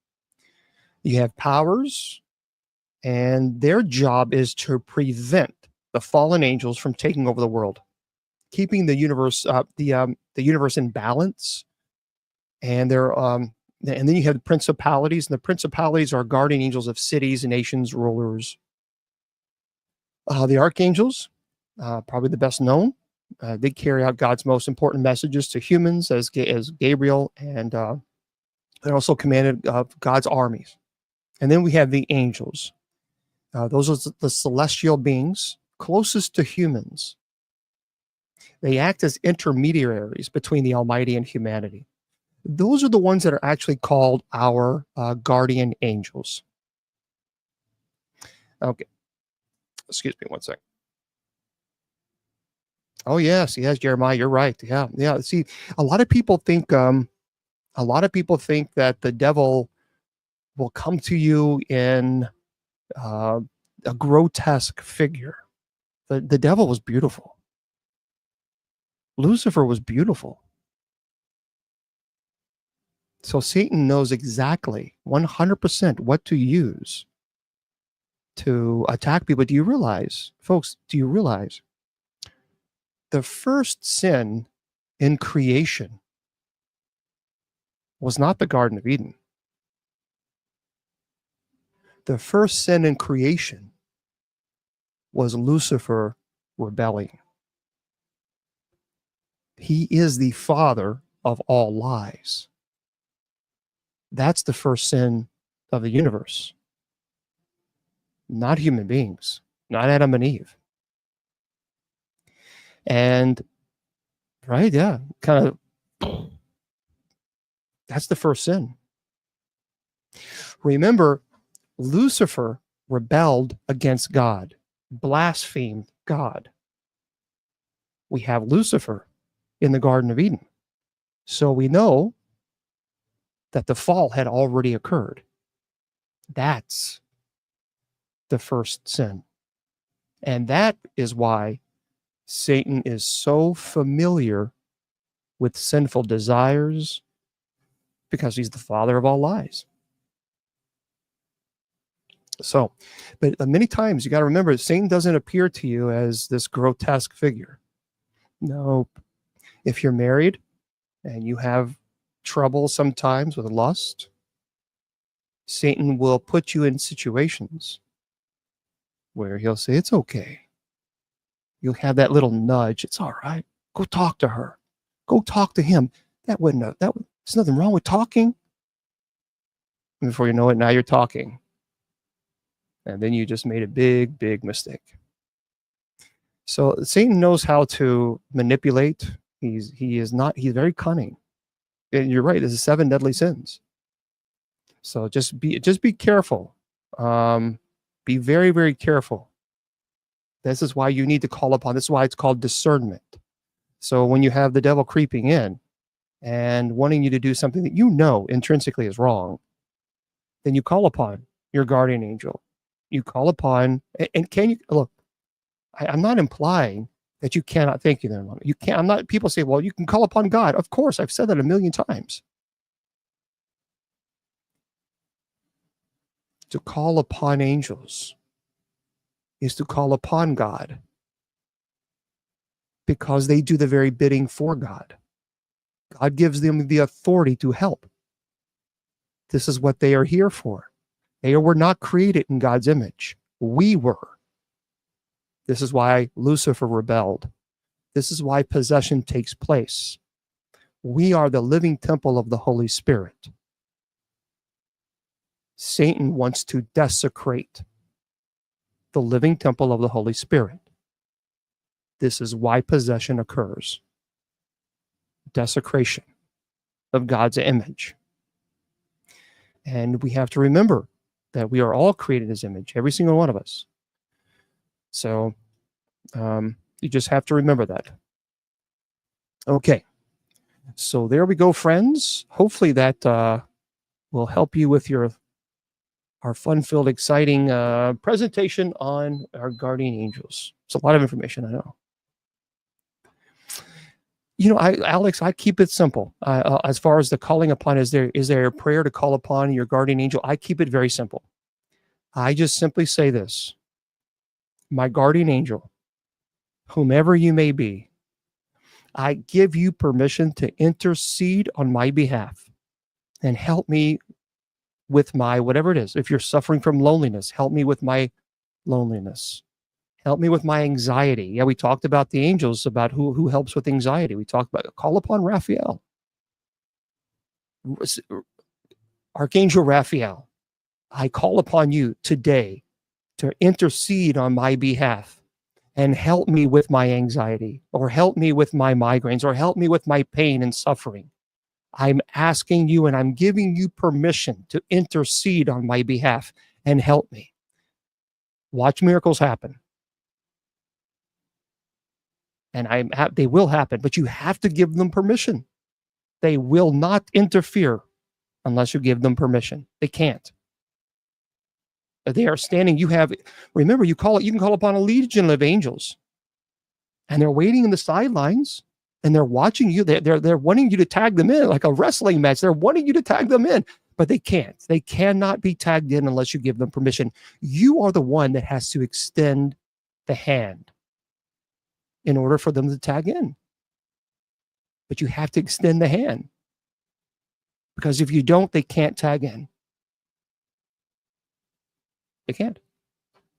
You have powers, and their job is to prevent the fallen angels from taking over the world, keeping the universe the universe in balance. And and then you have the principalities, and the principalities are guardian angels of cities, nations, rulers. The archangels, probably the best known, they carry out God's most important messages to humans as Gabriel, and they're also commanded of God's armies. And then we have the angels. Those are the celestial beings closest to humans. They act as intermediaries between the Almighty and humanity. Those are the ones that are actually called our guardian angels. Okay. Excuse me one second. Oh, yes, Jeremiah, you're right. Yeah. See, a lot of people think that the devil will come to you in a grotesque figure. The devil was beautiful. Lucifer was beautiful. So Satan knows exactly 100% what to use to attack people. Do you realize, folks, the first sin in creation was not the Garden of Eden. The first sin in creation was Lucifer rebelling. He is the father of all lies. That's the first sin of the universe. Not human beings, not Adam and Eve. And, right, yeah, kind of, that's the first sin. Remember, Lucifer rebelled against God, blasphemed God. We have Lucifer in the Garden of Eden. So we know that the fall had already occurred. That's the first sin. And that is why Satan is so familiar with sinful desires, because he's the father of all lies. So, but many times you got to remember, Satan doesn't appear to you as this grotesque figure. No, if you're married and you have trouble sometimes with lust, Satan will put you in situations where he'll say, it's okay. You'll have that little nudge. It's all right. Go talk to her. Go talk to him. There's nothing wrong with talking. And before you know it, now you're talking. And then you just made a big, big mistake. So Satan knows how to manipulate. He's very cunning. And you're right, this is 7 deadly sins. So just be careful. Be very, very careful. This is why you need to call upon. This is why it's called discernment. So when you have the devil creeping in and wanting you to do something that you know intrinsically is wrong, then you call upon your guardian angel. You call upon, and can you look? I'm not implying that you cannot. Thank you, there. You can't. I'm not. People say, "Well, you can call upon God." Of course, I've said that a million times. To call upon angels is to call upon God, because they do the very bidding for God. God gives them the authority to help. This is what they are here for. They were not created in God's image. We were. This is why Lucifer rebelled. This is why possession takes place. We are the living temple of the Holy Spirit. Satan wants to desecrate the living temple of the Holy Spirit. This is why possession occurs. Desecration of God's image. And we have to remember that we are all created in his image, every single one of us. So you just have to remember that. Okay. So there we go, friends. Hopefully that will help you with our fun-filled, exciting presentation on our guardian angels. It's a lot of information, I know. You know, Alex, I keep it simple. As far as the calling upon, is there a prayer to call upon your guardian angel? I keep it very simple. I just simply say this: my guardian angel, whomever you may be, I give you permission to intercede on my behalf and help me with my, whatever it is. If you're suffering from loneliness, help me with my loneliness. Help me with my anxiety. Yeah, we talked about the angels, about who helps with anxiety. We talked about call upon Raphael. Archangel Raphael, I call upon you today to intercede on my behalf and help me with my anxiety, or help me with my migraines, or help me with my pain and suffering. I'm asking you and I'm giving you permission to intercede on my behalf and help me. Watch miracles happen. And they will happen, but you have to give them permission. They will not interfere unless you give them permission. They can't. They are standing. Remember, you can call upon a legion of angels, and they're waiting in the sidelines, and they're watching you. They're wanting you to tag them in like a wrestling match. They're wanting you to tag them in, but they can't. They cannot be tagged in unless you give them permission. You are the one that has to extend the hand in order for them to tag in. But you have to extend the hand, because if you don't, they can't tag in. They can't.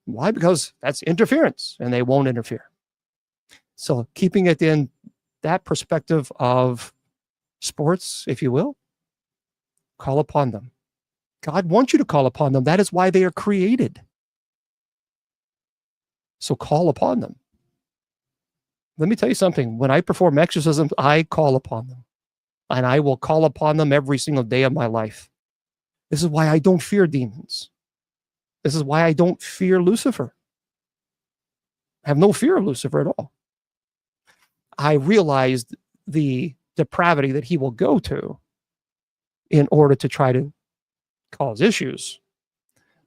Why? Because that's interference, and they won't interfere. So keeping it in that perspective of sports, if you will, call upon them. God wants you to call upon them. That is why they are created. So call upon them. Let me tell you something. When I perform exorcisms, I call upon them. And I will call upon them every single day of my life. This is why I don't fear demons. This is why I don't fear Lucifer. I have no fear of Lucifer at all. I realized the depravity that he will go to in order to try to cause issues.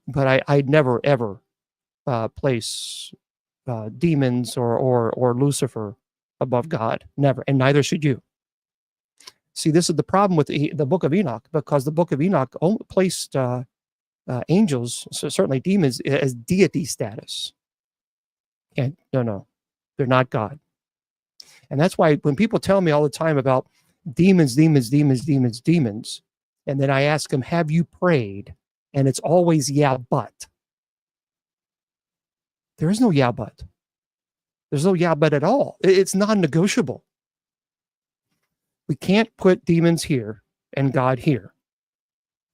But I'd never, ever place demons or Lucifer above God. Never. And neither should you. See, this is the problem with the book of Enoch, because the book of Enoch placed angels, so certainly demons, as deity status. And no, they're not God. And that's why when people tell me all the time about demons, demons, demons, demons, demons, and then I ask them, have you prayed? And it's always, yeah, but. There is no yeah, but. There's no yeah, but at all. It's non-negotiable. We can't put demons here and God here.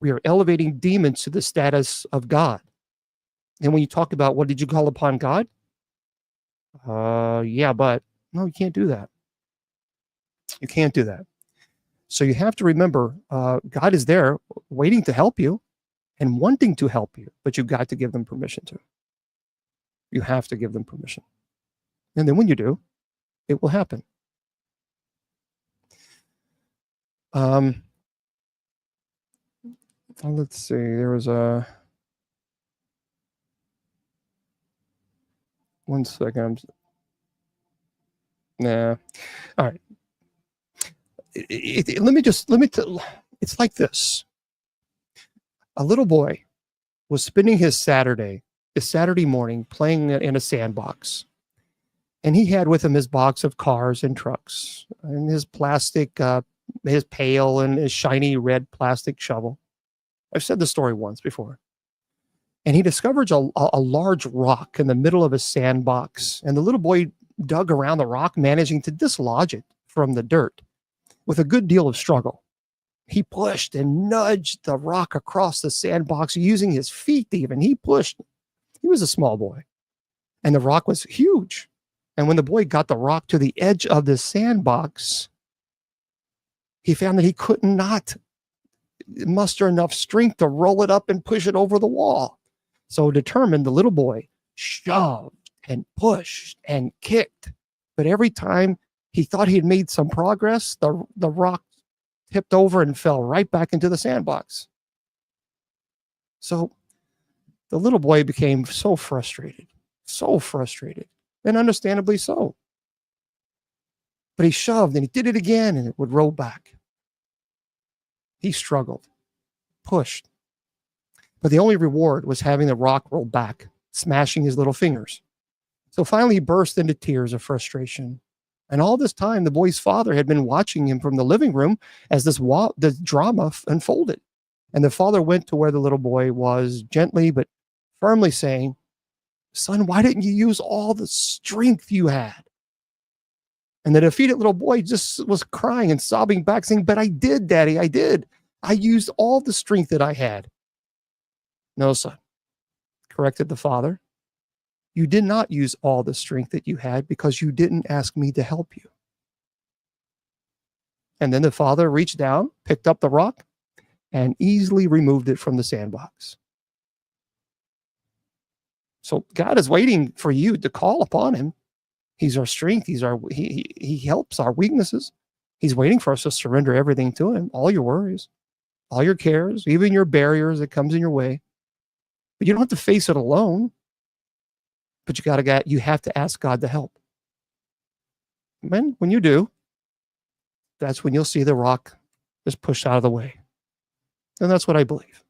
We are elevating demons to the status of God. And when you talk about what did you call upon God? Yeah, but no, you can't do that. You can't do that. So you have to remember, God is there waiting to help you and wanting to help you, but you've got to give them permission to. You have to give them permission. And then when you do, it will happen. Let's see, there was a... One second. Nah. All right. It's like this. A little boy was spending his Saturday morning playing in a sandbox. And he had with him his box of cars and trucks and his plastic, his pail and his shiny red plastic shovel. I've said the story once before. And he discovers a large rock in the middle of a sandbox. And the little boy dug around the rock, managing to dislodge it from the dirt with a good deal of struggle. He pushed and nudged the rock across the sandbox using his feet even. He pushed. He was a small boy. And the rock was huge. And when the boy got the rock to the edge of the sandbox, he found that he could not muster enough strength to roll it up and push it over the wall. So determined, the little boy shoved and pushed and kicked. But every time he thought he had made some progress, the rock tipped over and fell right back into the sandbox. So the little boy became so frustrated, and understandably so. But he shoved and he did it again and it would roll back. He struggled, pushed. But the only reward was having the rock roll back, smashing his little fingers. So finally he burst into tears of frustration. And all this time, the boy's father had been watching him from the living room as this drama unfolded. And the father went to where the little boy was, gently but firmly saying, "Son, why didn't you use all the strength you had?" And the defeated little boy just was crying and sobbing back, saying, "But I did, Daddy, I did. I used all the strength that I had." "No, son," corrected the father. "You did not use all the strength that you had because you didn't ask me to help you." And then the father reached down, picked up the rock, and easily removed it from the sandbox. So God is waiting for you to call upon him. He's our strength. He helps our weaknesses. He's waiting for us to surrender everything to him, all your worries, all your cares, even your barriers that comes in your way. But you don't have to face it alone. But you have to ask God to help. And when you do, that's when you'll see the rock just pushed out of the way. And that's what I believe.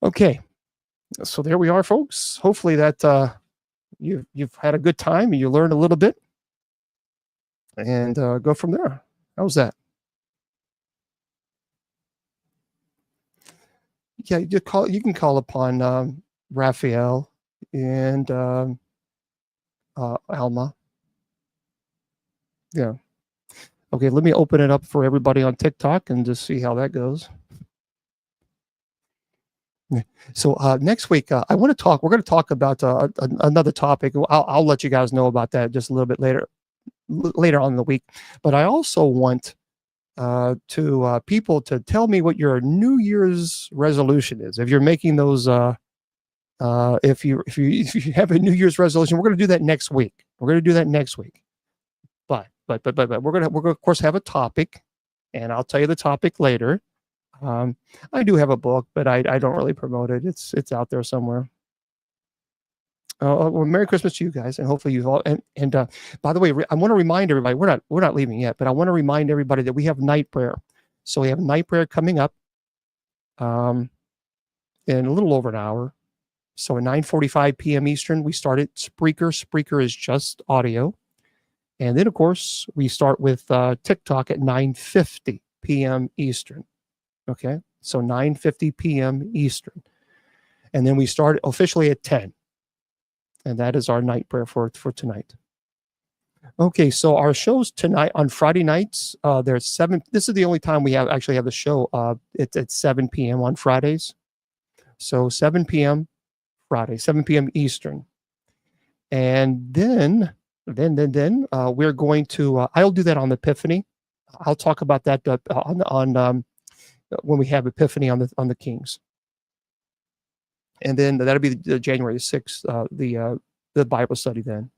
Okay. So there we are, folks. Hopefully that you've had a good time and you learned a little bit, and go from there. How's that? Yeah, you can call upon Raphael and Alma. Yeah. Okay, let me open it up for everybody on TikTok and just see how that goes. So next week, we're going to talk about another topic. I'll let you guys know about that just a little bit later on in the week. But I also want to people to tell me what your New Year's resolution is. If you're making those, if you have a New Year's resolution, we're going to do that next week. But we're going to of course have a topic, and I'll tell you the topic later. I do have a book, but I don't really promote it. It's out there somewhere. Well, Merry Christmas to you guys, and hopefully you all. And by the way, I want to remind everybody we're not leaving yet, but I want to remind everybody that we have night prayer. So we have night prayer coming up, um, in a little over an hour. So at 9:45 p.m. Eastern, we start at Spreaker. Spreaker is just audio, and then of course we start with TikTok at 9:50 p.m. Eastern. Okay, so 9:50 p.m. Eastern, and then we start officially at 10. And that is our night prayer for tonight. Okay, so our shows tonight on Friday nights, there's 7. This is the only time we actually have the show. It's at 7 p.m. on Fridays. So 7 p.m. Friday, 7 p.m. Eastern. And then we're going to. I'll do that on Epiphany. I'll talk about that on when we have Epiphany on the Kings. And then that'll be January 6th, the Bible study then.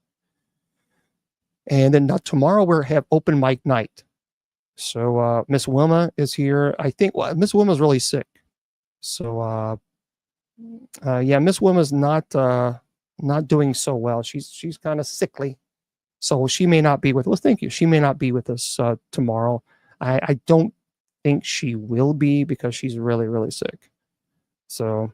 And then tomorrow we'll have open mic night. So Miss Wilma is here. I think Miss Wilma's really sick. So yeah, Miss Wilma's not doing so well. She's kind of sickly. So she may not be with us. Thank you. She may not be with us tomorrow. I don't think she will be because she's really, really sick. So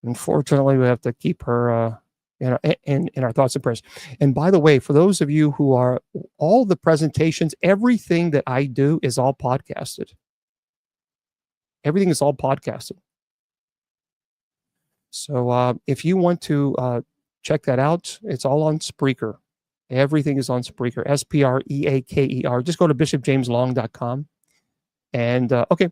unfortunately, we have to keep her in our thoughts and prayers. And by the way, for those of you who are, all the presentations, everything that I do is all podcasted. Everything is all podcasted. So if you want to check that out, it's all on Spreaker. Everything is on Spreaker, Spreaker. Just go to bishopjameslong.com. And okay,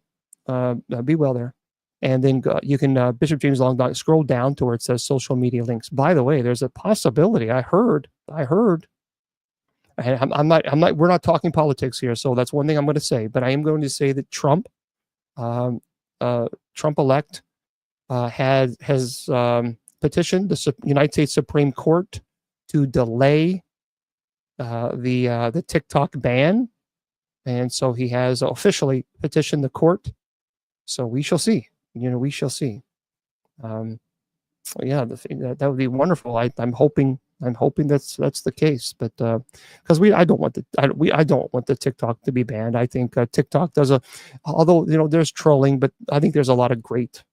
be well there. And then you can Bishop James Long scroll down to where it says social media links. By the way, there's a possibility. I heard. And I'm not. We're not talking politics here, so that's one thing I'm going to say. But I am going to say that Trump, Trump-elect, has petitioned the United States Supreme Court to delay the TikTok ban, and so he has officially petitioned the court. So we shall see. We shall see. Yeah, that would be wonderful. I'm hoping that's the case. But because I don't want the TikTok to be banned. I think TikTok does although there's trolling, but I think there's a lot of great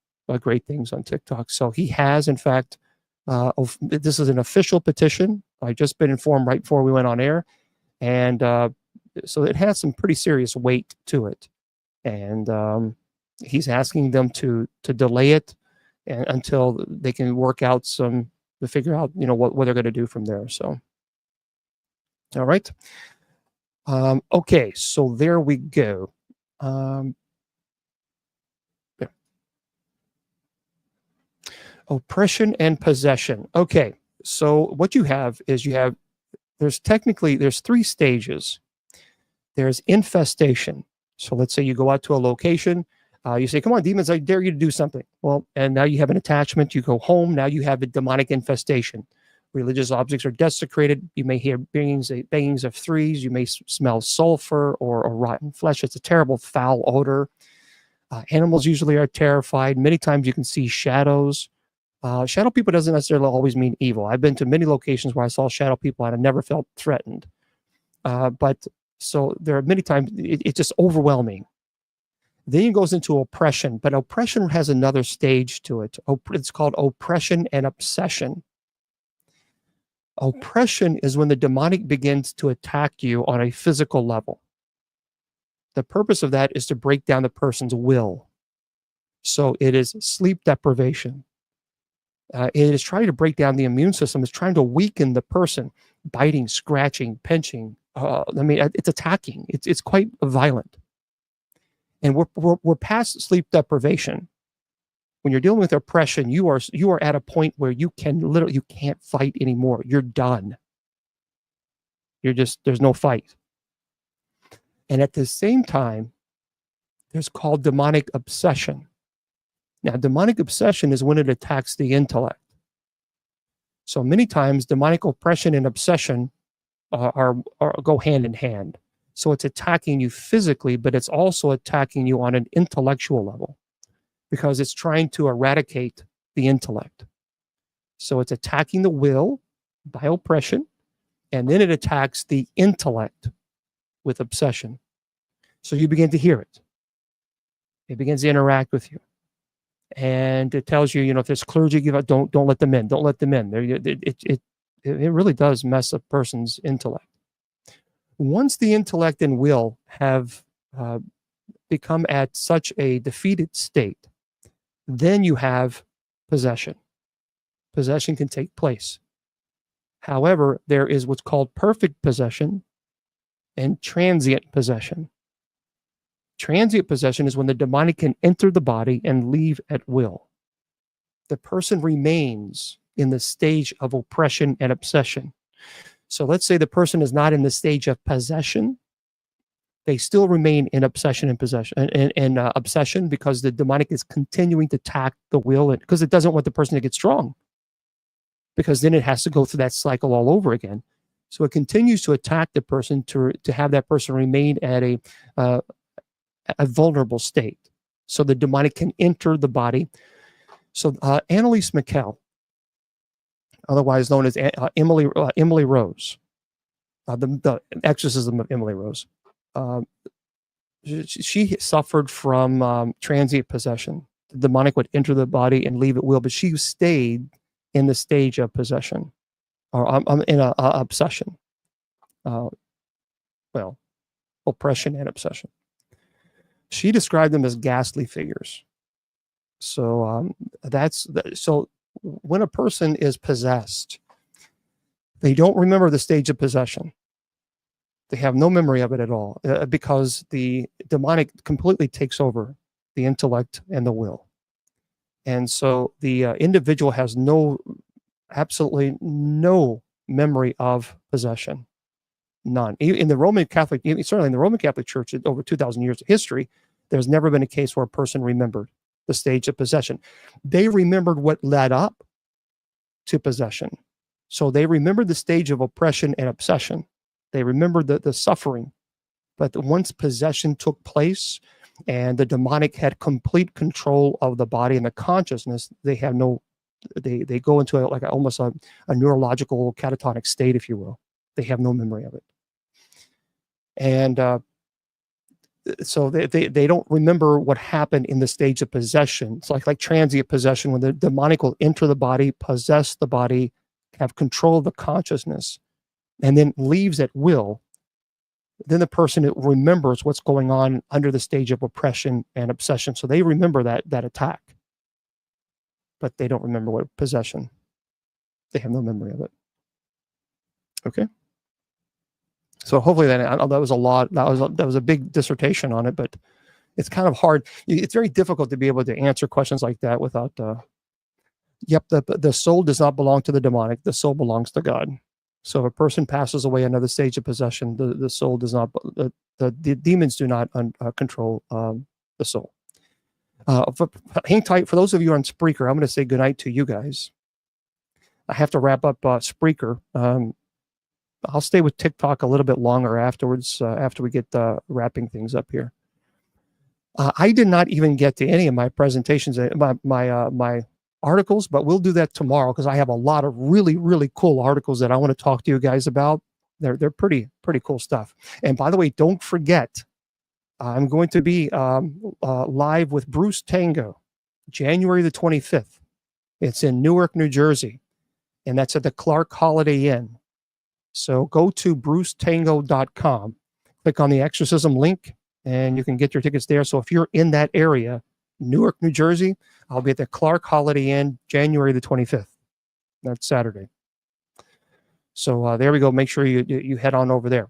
things on TikTok. So he has, in fact, this is an official petition. I just been informed right before we went on air, and so it has some pretty serious weight to it, and he's asking them to delay it until they can work out to figure out what they're going to do from there. So, all right, okay, so there we go. Yeah. Oppression and possession. Okay, so what you have is there's 3 stages. There's infestation. So let's say you go out to a location. You say, come on, demons, I dare you to do something. Well, and now you have an attachment. You go home. Now you have a demonic infestation. Religious objects are desecrated. You may hear bangings of threes. You may smell sulfur or rotten flesh. It's a terrible, foul odor. Animals usually are terrified. Many times you can see shadows. Shadow people doesn't necessarily always mean evil. I've been to many locations where I saw shadow people and I never felt threatened. But so there are many times it's just overwhelming. Then it goes into oppression, but oppression has another stage to it. It's called oppression and obsession. Oppression is when the demonic begins to attack you on a physical level. The purpose of that is to break down the person's will. So it is sleep deprivation. It is trying to break down the immune system. It's trying to weaken the person, biting, scratching, pinching. It's attacking. It's quite violent. And we're past sleep deprivation. When you're dealing with oppression, you are at a point where you can't fight anymore. You're done. There's no fight. And at the same time, there's called demonic obsession. Now, demonic obsession is when it attacks the intellect. So many times, demonic oppression and obsession go hand in hand. So it's attacking you physically, but it's also attacking you on an intellectual level because it's trying to eradicate the intellect. So it's attacking the will by oppression, and then it attacks the intellect with obsession. So you begin to hear it. It begins to interact with you. And it tells you, if there's clergy, don't let them in. Don't let them in. It really does mess a person's intellect. Once the intellect and will have become at such a defeated state, then you have possession. Possession can take place. However, there is what's called perfect possession and transient possession. Transient possession is when the demonic can enter the body and leave at will. The person remains in the stage of oppression and obsession. So let's say the person is not in the stage of possession. They still remain in obsession and possession and obsession, because the demonic is continuing to attack the will, because it doesn't want the person to get strong, because then it has to go through that cycle all over again. So it continues to attack the person to have that person remain at a vulnerable state, so the demonic can enter the body. So Annalise McKell, otherwise known as Emily Rose, the exorcism of Emily Rose, she suffered from transient possession. The demonic would enter the body and leave at will, but she stayed in the stage of possession, or in a obsession. Oppression and obsession. She described them as ghastly figures. So so when a person is possessed, they don't remember the stage of possession. They have no memory of it at all, because the demonic completely takes over the intellect and the will. And so the individual has absolutely no memory of possession. None. In the Roman Catholic, certainly in the Roman Catholic Church, over 2,000 years of history, there's never been a case where a person remembered the stage of possession. They remembered what led up to possession. So they remembered the stage of oppression and obsession. They remembered the suffering. But once possession took place and the demonic had complete control of the body and the consciousness, they have they go into almost a neurological catatonic state, if you will. They have no memory of it. And so they don't remember what happened in the stage of possession. It's like transient possession, when the demonic will enter the body, possess the body, have control of the consciousness, and then leaves at will. Then the person remembers what's going on under the stage of oppression and obsession. So they remember that attack, but they don't remember what possession. They have no memory of it. Okay. So hopefully that was a lot. That was a big dissertation on it, but it's kind of hard. It's very difficult to be able to answer questions like that without. The soul does not belong to the demonic. The soul belongs to God. So if a person passes away another stage of possession, the soul does not. The demons do not control the soul. Hang tight. For those of you on Spreaker, I'm going to say goodnight to you guys. I have to wrap up Spreaker. I'll stay with TikTok a little bit longer afterwards, after we get wrapping things up here. I did not even get to any of my presentations, my articles, but we'll do that tomorrow, because I have a lot of really, really cool articles that I want to talk to you guys about. They're pretty cool stuff. And by the way, don't forget, I'm going to be live with Bruce Tango, January the 25th. It's in Newark, New Jersey, and that's at the Clark Holiday Inn. So go to brucetango.com, click on the exorcism link, and you can get your tickets there. So if you're in that area, Newark, New Jersey, I'll be at the Clark Holiday Inn, January the 25th. That's Saturday. So there we go. Make sure you head on over there.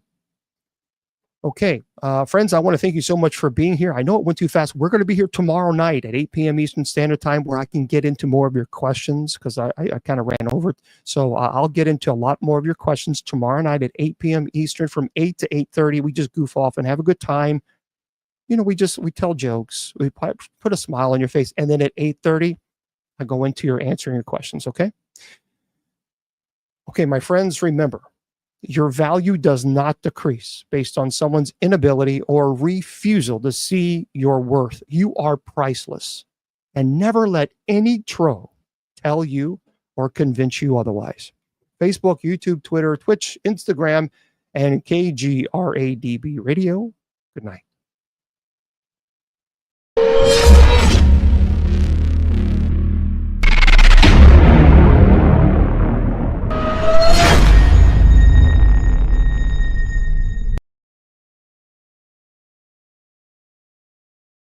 Okay, friends, I want to thank you so much for being here. I know it went too fast. We're going to be here tomorrow night at 8 p.m. Eastern Standard Time, where I can get into more of your questions, because I kind of ran over it. So I'll get into a lot more of your questions tomorrow night at 8 p.m. Eastern, from 8 to 8:30. We just goof off and have a good time. We tell jokes. We put a smile on your face. And then at 8:30, I go into your answering your questions, okay? Okay, my friends, remember, your value does not decrease based on someone's inability or refusal to see your worth. You are priceless. And never let any troll tell you or convince you otherwise. Facebook, YouTube, Twitter, Twitch, Instagram, and KGRADB Radio. Good night.